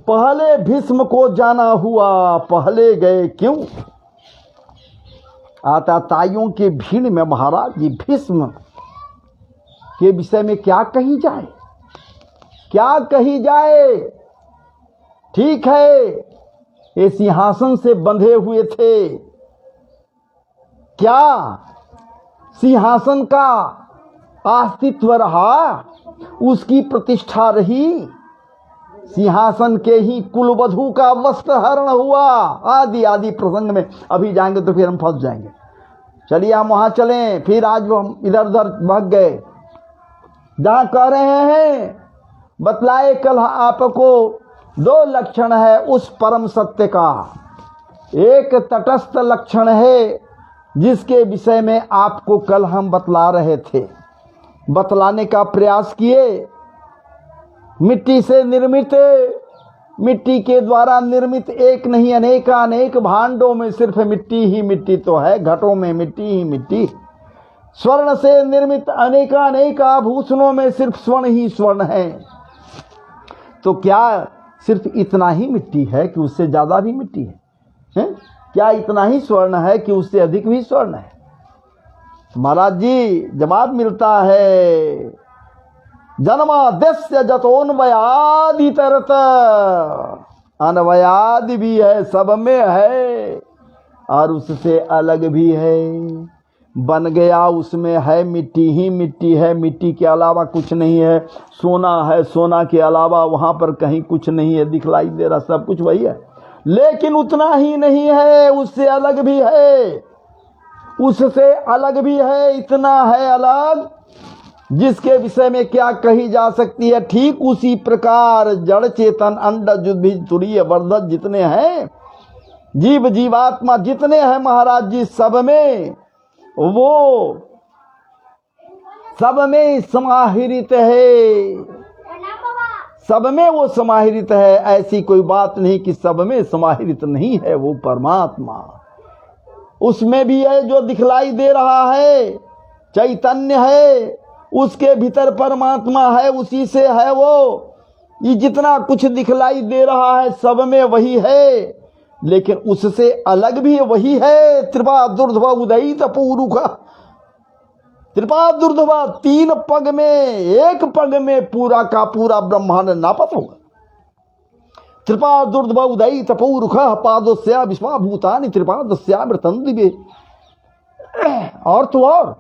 पहले भीष्म को जाना हुआ, पहले गए क्यों। आताताइयों के भीड़ में महाराज जी भीष्म के विषय में क्या कही जाए, क्या कही जाए। ठीक है, ये सिंहासन से बंधे हुए थे, क्या सिंहासन का अस्तित्व रहा, उसकी प्रतिष्ठा रही, सिंहासन के ही कुलवधू का वस्त्र हरण हुआ, आदि आदि प्रसंग में अभी जाएंगे तो फिर हम फंस जाएंगे। चलिए हम वहां चलें, फिर आज हम इधर उधर भाग गए। जहां कह रहे हैं बतलाए कल आपको दो लक्षण है उस परम सत्य का। एक तटस्थ लक्षण है जिसके विषय में आपको कल हम बतला रहे थे, बतलाने का प्रयास किए। मिट्टी से निर्मित, मिट्टी के द्वारा निर्मित एक नहीं अनेक भांडों में सिर्फ मिट्टी ही मिट्टी तो है, घटों में मिट्टी ही मिट्टी। स्वर्ण से निर्मित अनेक आभूषणों में सिर्फ स्वर्ण ही स्वर्ण है। तो क्या सिर्फ इतना ही मिट्टी है कि उससे ज्यादा भी मिट्टी है? क्या इतना ही स्वर्ण है कि उससे अधिक भी स्वर्ण है? महाराज जी जवाब मिलता है, जन्माद्यस्य जतोन्वयादि तरत, अन्वयादि भी है, सब में है और उससे अलग भी है। बन गया उसमें है, मिट्टी ही मिट्टी है, मिट्टी के अलावा कुछ नहीं है। सोना है, सोना के अलावा वहां पर कहीं कुछ नहीं है, दिखलाई दे रहा, सब कुछ वही है। लेकिन उतना ही नहीं है, उससे अलग भी है, उससे अलग भी है, इतना है अलग जिसके विषय में क्या कही जा सकती है। ठीक उसी प्रकार जड़ चेतन अंडज उद्भिज तुरीय वर्धज जितने हैं, जीव जीवात्मा जितने हैं महाराज जी, सब में वो सब में समाहित है, सब में वो समाहित है। ऐसी कोई बात नहीं कि सब में समाहित नहीं है। वो परमात्मा उसमें भी है जो दिखलाई दे रहा है, चैतन्य है, उसके भीतर परमात्मा है, उसी से है वो। ये जितना कुछ दिखलाई दे रहा है सब में वही है, लेकिन उससे अलग भी वही है। त्रिपा दुर्धवा उदयित पूरुख, त्रिपा दुर्धवा, तीन पग में, एक पग में पूरा का पूरा ब्रह्मांड नापत होगा। त्रिपा दुर्धवा उदयित पूरुख पादोस्या विश्वाभूतानि त्रिपादस्यामृतं दिवे। और तो और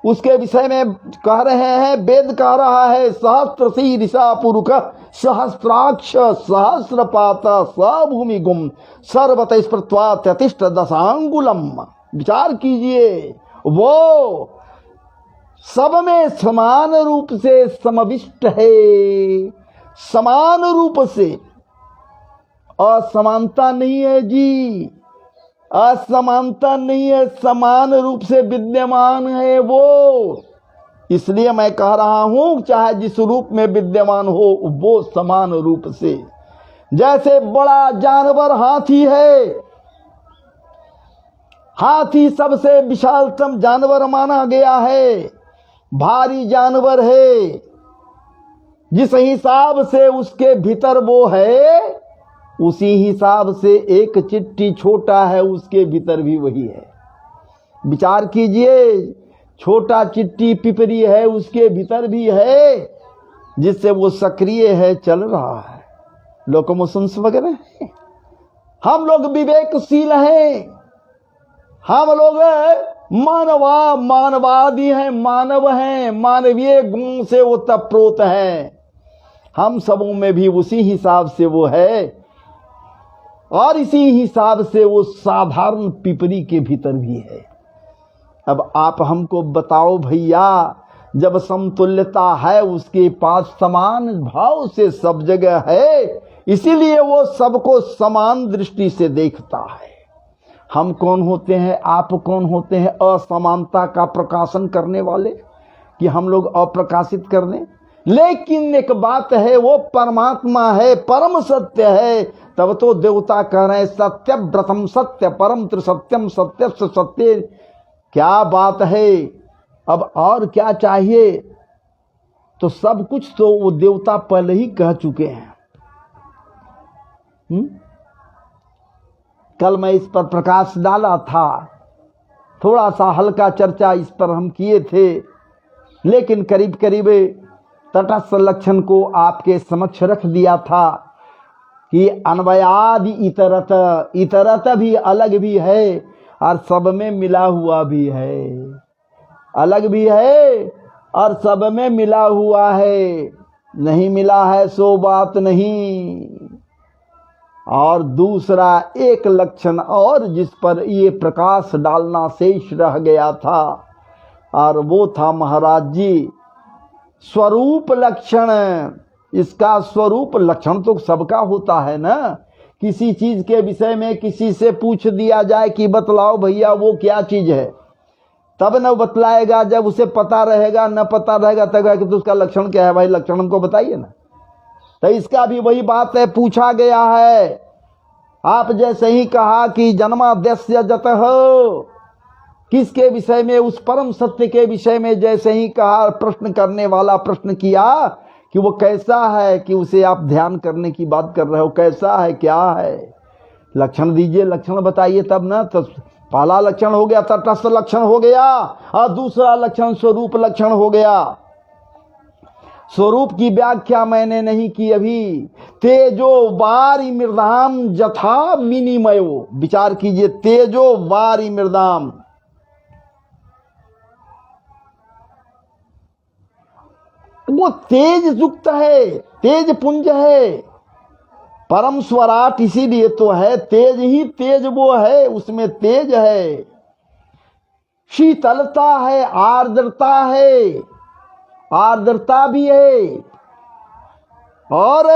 उसके विषय में कह रहे हैं, वेद कह रहा है, सहस्त्र शीर्षा पुरुष सहस्त्राक्ष सहस्रपात सभूमि गुम सर्वत स्पृत्वा त्यतिष्ठ दशांगुलम। विचार कीजिए, वो सब में समान रूप से समविष्ट है, समान रूप से, असमानता नहीं है जी, असमानता नहीं है, समान रूप से विद्यमान है वो। इसलिए मैं कह रहा हूं, चाहे जिस रूप में विद्यमान हो वो समान रूप से। जैसे बड़ा जानवर हाथी है, हाथी सबसे विशालतम जानवर माना गया है, भारी जानवर है। जिस हिसाब से उसके भीतर वो है, उसी हिसाब से एक चिट्टी छोटा है, उसके भीतर भी वही है। विचार कीजिए, छोटा चिट्टी पिपरी है, उसके भीतर भी है, जिससे वो सक्रिय है, चल रहा है, लोकोमोशंस वगैरह। हम लोग विवेकशील हैं, हम लोग मानवादी हैं, मानव हैं, मानवीय गुण से वो तप्रोत है। हम सबों में भी उसी हिसाब से वो है, और इसी हिसाब से वो साधारण पिपरी के भीतर भी है। अब आप हमको बताओ भैया, जब समतुल्यता है उसके पास समान भाव से सब जगह है, इसीलिए वो सबको समान दृष्टि से देखता है। हम कौन होते हैं, आप कौन होते हैं असमानता का प्रकाशन करने वाले, कि हम लोग अप्रकाशित कर दें? लेकिन एक बात है, वो परमात्मा है, परम सत्य है। तब तो देवता कह रहे हैं सत्य व्रतम सत्य परम त्रिसत्यम सत्य सत्य। क्या बात है, अब और क्या चाहिए? तो सब कुछ तो वो देवता पहले ही कह चुके हैं। कल मैं इस पर प्रकाश डाला था, थोड़ा सा हल्का चर्चा इस पर हम किए थे, लेकिन करीब करीब तटस्थ लक्षण को आपके समक्ष रख दिया था कि अन्वयादि इतरत, इतरत भी अलग भी है और सब में मिला हुआ भी है, अलग भी है और सब में मिला हुआ है। नहीं मिला है सो बात नहीं। और दूसरा एक लक्षण और जिस पर ये प्रकाश डालना शेष रह गया था, और वो था महाराज जी स्वरूप लक्षण। इसका स्वरूप लक्षण तो सबका होता है ना। किसी चीज के विषय में किसी से पूछ दिया जाए कि बतलाओ भैया वो क्या चीज है, तब न बतलाएगा। जब उसे पता रहेगा, न पता रहेगा तब कि तो उसका लक्षण क्या है, भाई लक्षण हमको बताइए ना। तो इसका भी वही बात है, पूछा गया है। आप जैसे ही कहा कि जन्माद्यस्य जतः, किसके विषय में, उस परम सत्य के विषय में जैसे ही कहा, प्रश्न करने वाला प्रश्न किया कि वो कैसा है, कि उसे आप ध्यान करने की बात कर रहे हो, कैसा है, क्या है, लक्षण दीजिए, लक्षण बताइए तब ना। तो पहला लक्षण हो गया तटस्थ लक्षण हो गया, और दूसरा लक्षण स्वरूप लक्षण हो गया। स्वरूप की व्याख्या मैंने नहीं की अभी। तेजो वारी मृदाम जथा मिनिमयो, विचार कीजिए, तेजो वारी मृदाम, वो तेज युक्त है, तेज पुंज है, परम स्वराट इसीलिए तो है, तेज ही तेज वो है, उसमें तेज है, शीतलता है, आर्द्रता है, आर्द्रता भी है, और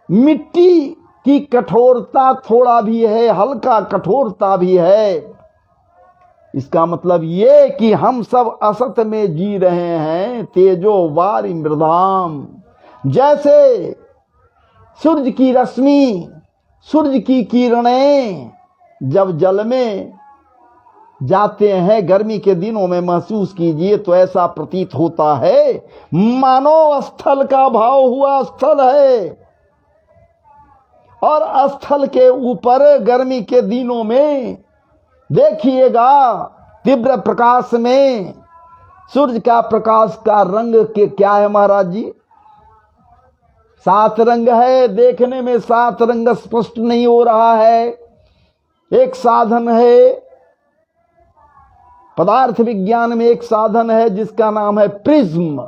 मिट्टी की कठोरता थोड़ा भी है, हल्का कठोरता भी है। इसका मतलब ये कि हम सब असत में जी रहे हैं। तेजो वारी मृदाम, जैसे सूर्य की रश्मि, सूर्य की किरणें जब जल में जाते हैं गर्मी के दिनों में, महसूस कीजिए तो ऐसा प्रतीत होता है मानो स्थल का भाव हुआ स्थल है, और स्थल के ऊपर गर्मी के दिनों में देखिएगा तीव्र प्रकाश में सूर्य का प्रकाश का रंग के क्या है महाराज जी? 7 रंग है। देखने में 7 रंग स्पष्ट नहीं हो रहा है। एक साधन है, पदार्थ विज्ञान में एक साधन है जिसका नाम है प्रिज्म।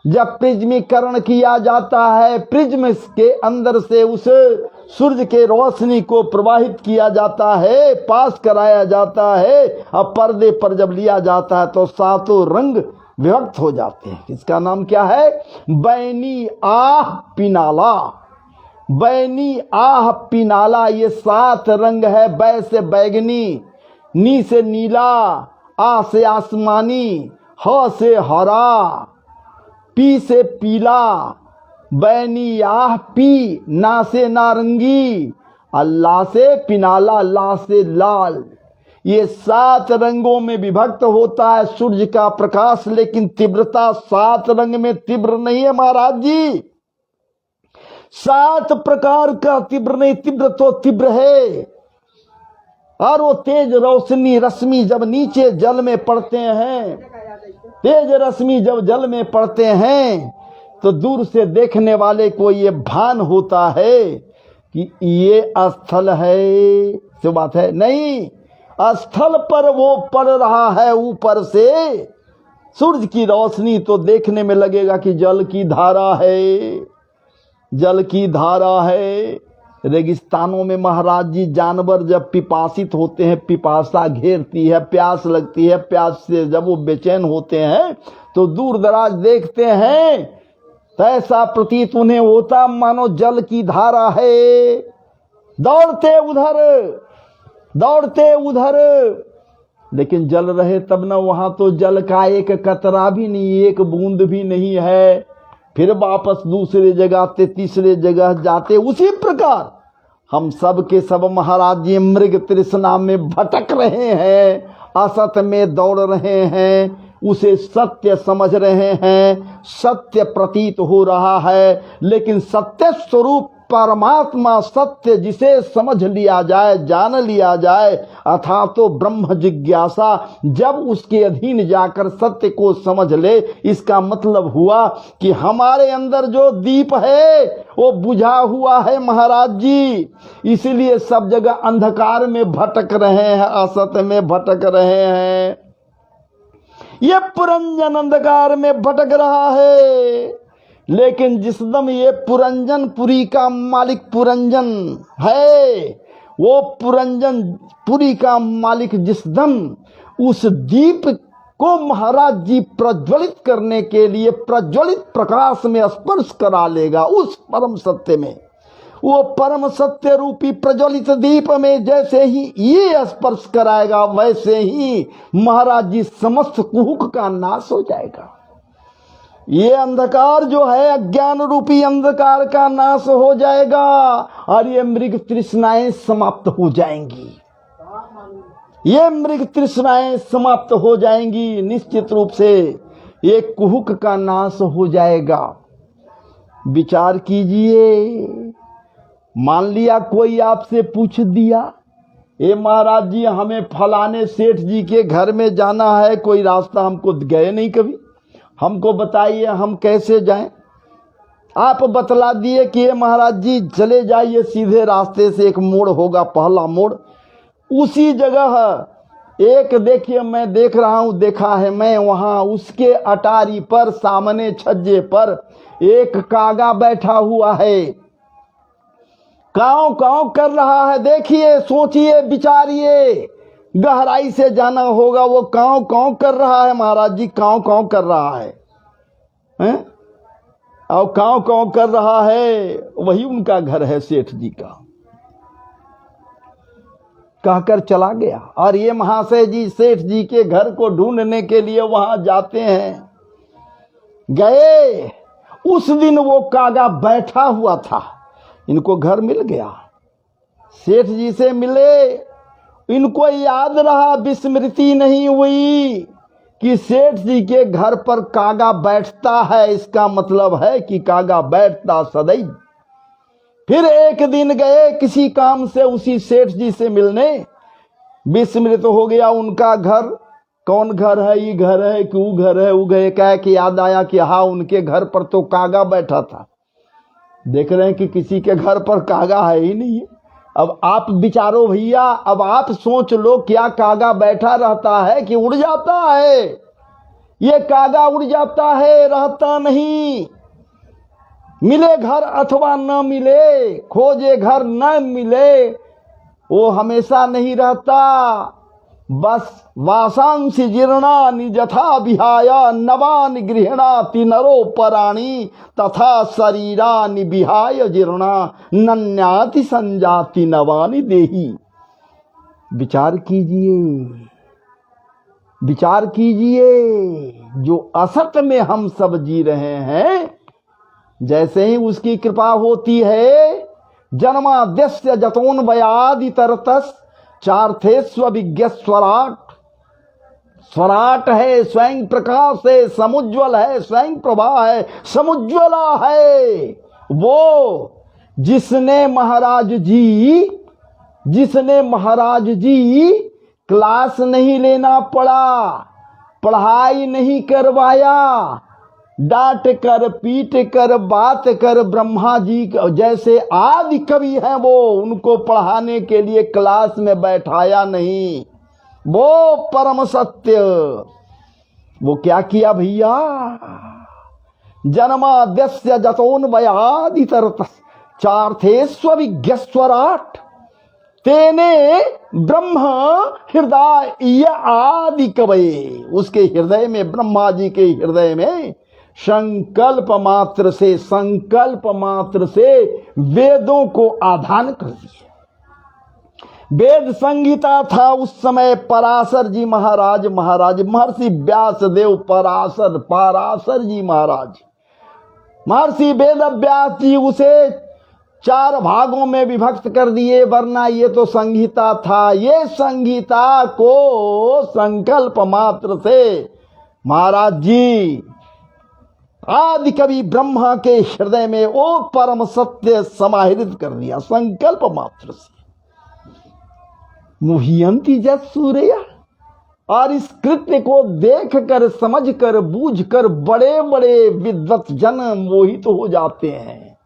जब प्रिज्मीकरण किया जाता है, प्रिज्म के अंदर से उस सूर्य के रोशनी को प्रवाहित किया जाता है, पास कराया जाता है, अब पर्दे पर जब लिया जाता है तो 7 रंग विभक्त हो जाते हैं। इसका नाम क्या है? बैनी आह पिनाला। बैनी आह पिनाला, ये 7 रंग है। बै से बैगनी, नी से नीला, आ से आसमानी, ह से हरा, पी से पीला, बैनी आह पी, ना से नारंगी, अल्लाह से पिनाला, ला से लाल। ये 7 रंगों में विभक्त होता है सूर्य का प्रकाश, लेकिन तीव्रता 7 रंग में तीव्र नहीं है महाराज जी। 7 प्रकार का तीव्र नहीं, तीव्र तो तीव्र है। और वो तेज रोशनी रश्मि जब नीचे जल में पड़ते हैं, तेज रश्मि जब जल में पड़ते हैं तो दूर से देखने वाले को ये भान होता है कि ये स्थल है, जो बात है नहीं, स्थल पर वो पड़ रहा है ऊपर से सूरज की रोशनी, तो देखने में लगेगा कि जल की धारा है, जल की धारा है। रेगिस्तानों में महाराज जी जानवर जब पिपासित होते हैं, पिपासा घेरती है, प्यास लगती है, प्यास से जब वो बेचैन होते हैं तो दूर दराज देखते हैं तो ऐसा प्रतीत उन्हें होता मानो जल की धारा है। दौड़ते उधर, लेकिन जल रहे तब न, वहां तो जल का एक कतरा भी नहीं, एक बूंद भी नहीं है। फिर वापस दूसरे जगह ते तीसरे जगह जाते। उसी प्रकार हम सब के सब महाराज जी मृग तृष्णा में भटक रहे हैं, असत में दौड़ रहे हैं, उसे सत्य समझ रहे हैं, सत्य प्रतीत हो रहा है, लेकिन सत्य स्वरूप परमात्मा सत्य जिसे समझ लिया जाए, जान लिया जाए, अर्थात तो ब्रह्म जिज्ञासा जब उसके अधीन जाकर सत्य को समझ ले, इसका मतलब हुआ कि हमारे अंदर जो दीप है वो बुझा हुआ है महाराज जी। इसलिए सब जगह अंधकार में भटक रहे हैं, असत्य में भटक रहे हैं। ये पुरंजन अंधकार में भटक रहा है, लेकिन जिस दम ये पुरंजन पुरी का मालिक पुरंजन है, वो पुरंजन पुरी का मालिक जिस दम उस दीप को महाराज जी प्रज्वलित करने के लिए प्रज्वलित प्रकाश में स्पर्श करा लेगा, उस परम सत्य में, वो परम सत्य रूपी प्रज्वलित दीप में जैसे ही ये स्पर्श कराएगा, वैसे ही महाराज जी समस्त कुहुक का नाश हो जाएगा। ये अंधकार जो है अज्ञान रूपी अंधकार का नाश हो जाएगा और ये मृग तृष्णाएं समाप्त हो जाएंगी। ये मृग तृष्णाएं समाप्त हो जाएंगी, निश्चित रूप से ये कुहुक का नाश हो जाएगा। विचार कीजिए, मान लिया कोई आपसे पूछ दिया, ए महाराज जी हमें फलाने सेठ जी के घर में जाना है, कोई रास्ता हमको गए नहीं कभी, हमको बताइए हम कैसे जाएं। आप बतला दिए कि ये महाराज जी चले जाइए सीधे रास्ते से, एक मोड़ होगा, पहला मोड़, उसी जगह एक देखिए, मैं देख रहा हूं, देखा है मैं, वहां उसके अटारी पर सामने छज्जे पर एक कागा बैठा हुआ है, काँव काँव कर रहा है। देखिए, सोचिए, विचारिए, गहराई से जाना होगा। वो काँव काँव कर रहा है महाराज जी, काँव काँव कर रहा है, हैं? और काँव काँव कर रहा है, वही उनका घर है सेठ जी का। कहकर चला गया और ये महाशय जी सेठ जी के घर को ढूंढने के लिए वहां जाते हैं। गए, उस दिन वो कागा बैठा हुआ था, इनको घर मिल गया, सेठ जी से मिले, इनको याद रहा, विस्मृति नहीं हुई कि सेठ जी के घर पर कागा बैठता है, इसका मतलब है कि कागा बैठता सदैव। फिर एक दिन गए किसी काम से उसी सेठ जी से मिलने, विस्मृत हो गया उनका घर, कौन घर है, ये घर है कि वो घर है। वो गए, कह कि याद आया कि हाँ उनके घर पर तो कागा बैठा था। देख रहे हैं कि किसी के घर पर कागा है ही नहीं है। अब आप विचारो भैया, अब आप सोच लो, क्या कागा बैठा रहता है कि उड़ जाता है? ये कागा उड़ जाता है, रहता नहीं। मिले घर अथवा न मिले, खोजे घर न मिले, वो हमेशा नहीं रहता। बस वासांसि जीर्णानि यथा विहाय नवानि गृह्णाति नरो पराणि तथा शरीरानि विहाय जीर्णा नन्याति संजाति नवानि देहि। विचार कीजिए, विचार कीजिए, जो असत में हम सब जी रहे हैं, जैसे ही उसकी कृपा होती है, जन्माद्यस्य जतोन्वयादि तरतस चार्थे स्विज्ञ स्वराट, स्वराट है, स्वयं प्रकाश है, समुज्वल है, स्वयं प्रभा है, समुज्वला है। वो जिसने महाराज जी क्लास नहीं लेना पड़ा, पढ़ाई नहीं करवाया, डांट कर पीट कर बात कर ब्रह्मा जी जैसे आदि कवि हैं वो उनको पढ़ाने के लिए क्लास में बैठाया नहीं। वो परम सत्य वो क्या किया भैया, जन्माद्यस्य जतोन्वयादितरतः चार्थेष्वभिज्ञस्वराट् तेने ब्रह्म हृदय आदि कवये। उसके हृदय में, ब्रह्मा जी के हृदय में संकल्प मात्र से वेदों को आधान कर दिया। वेद संगीता था उस समय। पराशर जी महाराज महर्षि व्यास देव पराशर जी महाराज, महर्षि वेद व्यास जी उसे 4 भागों में विभक्त कर दिए, वरना ये तो संगीता था। ये संगीता को संकल्प मात्र से महाराज जी आदि कवि ब्रह्मा के हृदय में वो परम सत्य समाहित कर दिया संकल्प मात्र से। मुह्यंती जस सूर्या। और इस कृत्य को देख कर, समझ कर, बूझ कर बड़े बड़े विद्वत जन मोहित हो जाते हैं।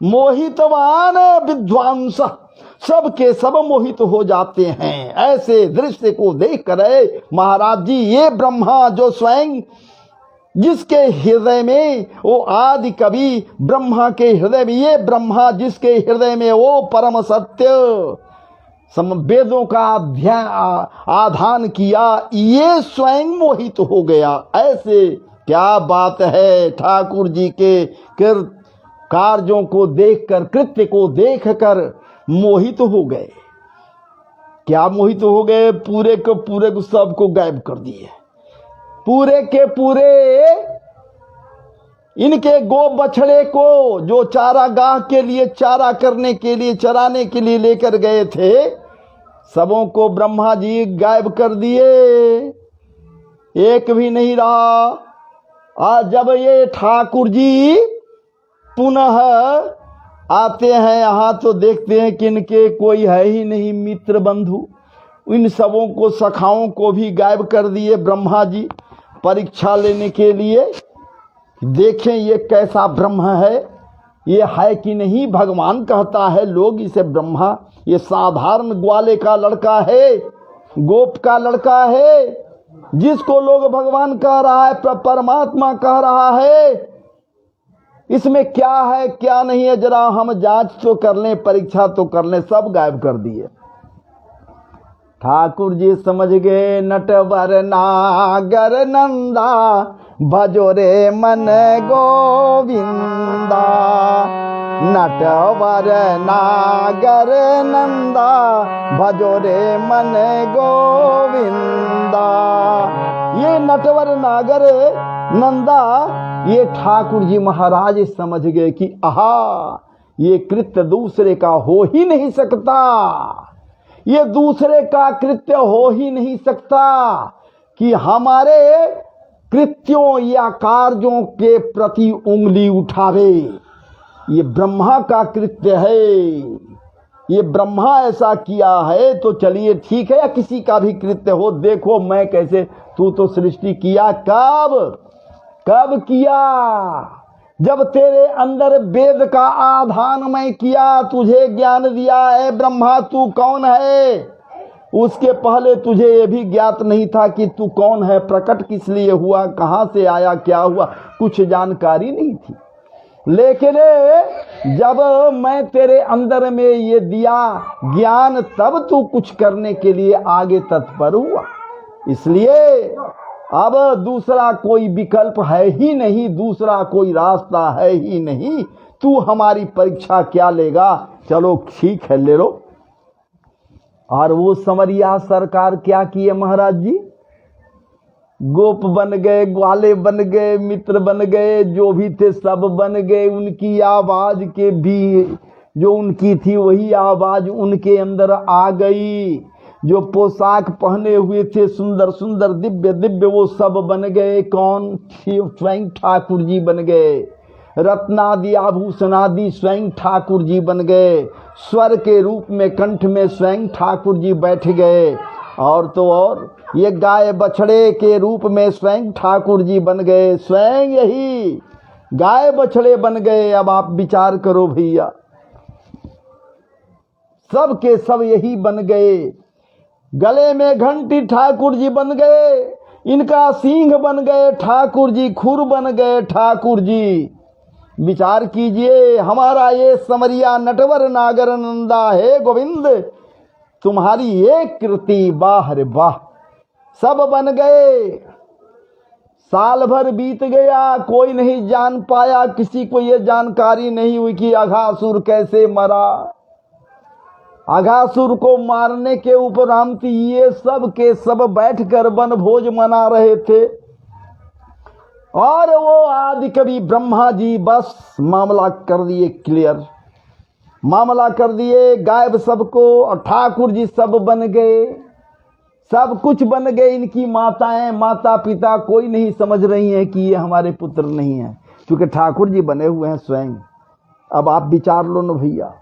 मोहितवान विद्वांस सब के सब मोहित हो जाते हैं। ऐसे दृश्य को देख कर महाराज जी ये ब्रह्मा जो स्वयं जिसके हृदय में वो आदि कवि ब्रह्मा के हृदय में, ये ब्रह्मा जिसके हृदय में वो परम सत्य वेदों का अध्ययन आधान किया, ये स्वयं मोहित हो गया। ऐसे क्या बात है, ठाकुर जी के कार्यों को देखकर, कृत्य को देखकर मोहित हो गए। क्या मोहित हो गए, पूरे को सबको गायब कर दिए। पूरे के पूरे इनके गो बछड़े को जो चारागाह के लिए चारा करने के लिए, चराने के लिए लेकर गए थे, सबों को ब्रह्मा जी गायब कर दिए, एक भी नहीं रहा। आज जब ये ठाकुर जी पुनः आते हैं यहाँ तो देखते हैं कि इनके कोई है ही नहीं मित्र बंधु। इन सबों को, सखाओं को भी गायब कर दिए ब्रह्मा जी परीक्षा लेने के लिए। देखें ये कैसा ब्रह्म है, ये है कि नहीं। भगवान कहता है लोग इसे ब्रह्मा, ये साधारण ग्वाले का लड़का है, गोप का लड़का है, जिसको लोग भगवान कह रहा है, परमात्मा कह रहा है। इसमें क्या है क्या नहीं है, जरा हम जांच तो कर लें, परीक्षा तो कर लें। सब गायब कर दिए। ठाकुर जी समझ गए, नटवर नागर नंदा भजो रे मन गोविंदा। नटवर नागर नंदा भजो रे मन गोविंदा। ये नटवर नागर नंदा, ये ठाकुर जी महाराज समझ गए कि आहा, ये कृत्य दूसरे का हो ही नहीं सकता, ये दूसरे का कृत्य हो ही नहीं सकता कि हमारे कृत्यों या कार्यों के प्रति उंगली उठावे। ये ब्रह्मा का कृत्य है, ये ब्रह्मा ऐसा किया है तो चलिए ठीक है, या किसी का भी कृत्य हो। देखो मैं कैसे, तू तो सृष्टि किया, कब किया? जब तेरे अंदर वेद का आधान मैं किया, तुझे ज्ञान दिया है ब्रह्मा तू कौन है। उसके पहले तुझे ये भी ज्ञात नहीं था कि तू कौन है, प्रकट किस लिए हुआ, कहाँ से आया, क्या हुआ, कुछ जानकारी नहीं थी। लेकिन जब मैं तेरे अंदर में ये दिया ज्ञान, तब तू कुछ करने के लिए आगे तत्पर हुआ। इसलिए अब दूसरा कोई विकल्प है ही नहीं, दूसरा कोई रास्ता है ही नहीं। तू हमारी परीक्षा क्या लेगा, चलो ठीक है ले लो। और वो समरिया सरकार क्या किए महाराज जी, गोप बन गए, ग्वाले बन गए, मित्र बन गए, जो भी थे सब बन गए। उनकी आवाज के भी जो उनकी थी वही आवाज उनके अंदर आ गई। जो पोशाक पहने हुए थे सुंदर सुंदर दिव्य दिव्य, वो सब बन गए। कौन? स्वयं ठाकुर जी बन गए। रत्नादि आभूषणादि स्वयं ठाकुर जी बन गए। स्वर के रूप में कंठ में स्वयं ठाकुर जी बैठ गए। और तो और ये गाय बछड़े के रूप में स्वयं ठाकुर जी बन गए, स्वयं यही गाय बछड़े बन गए। अब आप विचार करो भैया, सब के सब यही बन गए। गले में घंटी ठाकुर जी बन गए, इनका सींग बन गए ठाकुर जी, खुर बन गए ठाकुर जी। विचार कीजिए, हमारा ये समरिया नटवर नागर नंदा है गोविंद, तुम्हारी एक कृति वाह रे वाह। सब बन गए। साल भर बीत गया, कोई नहीं जान पाया, किसी को ये जानकारी नहीं हुई कि अघासुर कैसे मरा। अघासुर को मारने के उपरांत ये सब के सब बैठकर वनभोज मना रहे थे और वो आदि कवि ब्रह्मा जी बस मामला कर दिए क्लियर, मामला कर दिए गायब सबको, और ठाकुर जी सब बन गए, सब कुछ बन गए। इनकी माताएं माता पिता कोई नहीं समझ रही हैं कि ये हमारे पुत्र नहीं हैं, क्योंकि ठाकुर जी बने हुए हैं स्वयं। अब आप विचार लो न भैया,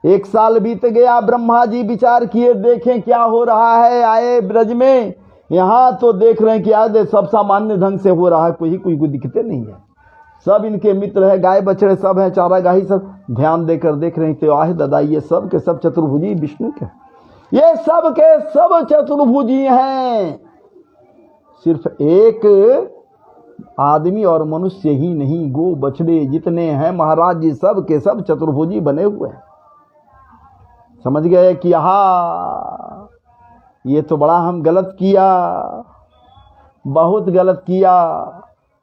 1 साल बीत गया, ब्रह्मा जी विचार किए, देखें क्या हो रहा है। आए ब्रज में, यहाँ तो देख रहे हैं कि आज सब सामान्य ढंग से हो रहा है, कोई को दिखते नहीं है। सब इनके मित्र है, गाय बछड़े सब हैं, चारागाही सब ध्यान देकर देख रहे हैं। तो आहे दादा, ये सब के सब चतुर्भुजी विष्णु के, ये सब के सब चतुर्भुजी हैं। सिर्फ एक आदमी और मनुष्य ही नहीं, गो बछड़े जितने हैं महाराज जी, सब के सब चतुर्भुजी बने हुए हैं। समझ गए कि हाँ, ये तो बड़ा हम गलत किया, बहुत गलत किया।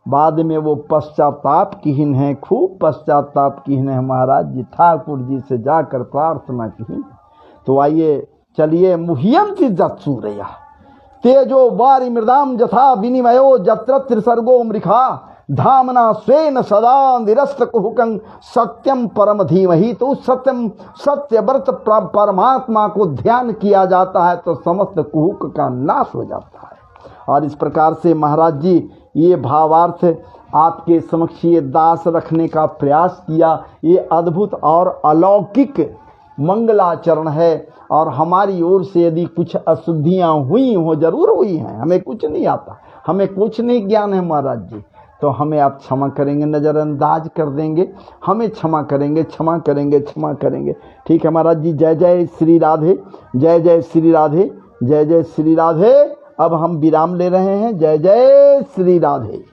बाद में वो पश्चाताप कीन है, खूब पश्चाताप कीन है महाराज जी, ठाकुर जी से जाकर प्रार्थना की। तो आइए चलिए, मुह्यंति जत्सूरया तेजो वारि मृदाम जथा विनिमयो जत्र त्रिसर्गो मृखा धामना स्वेन सदा निरस्त कुहुकं सत्यम परम धीमहि। तो उस सत्य व्रत परमात्मा को ध्यान किया जाता है तो समस्त कुहुक का नाश हो जाता है। और इस प्रकार से महाराज जी ये भावार्थ आपके समक्ष ये दास रखने का प्रयास किया। ये अद्भुत और अलौकिक मंगलाचरण है, और हमारी ओर से यदि कुछ अशुद्धियाँ हुई हो, जरूर हुई हैं, हमें कुछ नहीं आता, हमें कुछ नहीं ज्ञान है महाराज जी, तो हमें आप क्षमा करेंगे, नज़रअंदाज कर देंगे, हमें क्षमा करेंगे, क्षमा करेंगे, क्षमा करेंगे। ठीक है महाराज जी, जय जय श्री राधे, जय जय श्री राधे, जय जय श्री राधे। अब हम विराम ले रहे हैं। जय जय श्री राधे।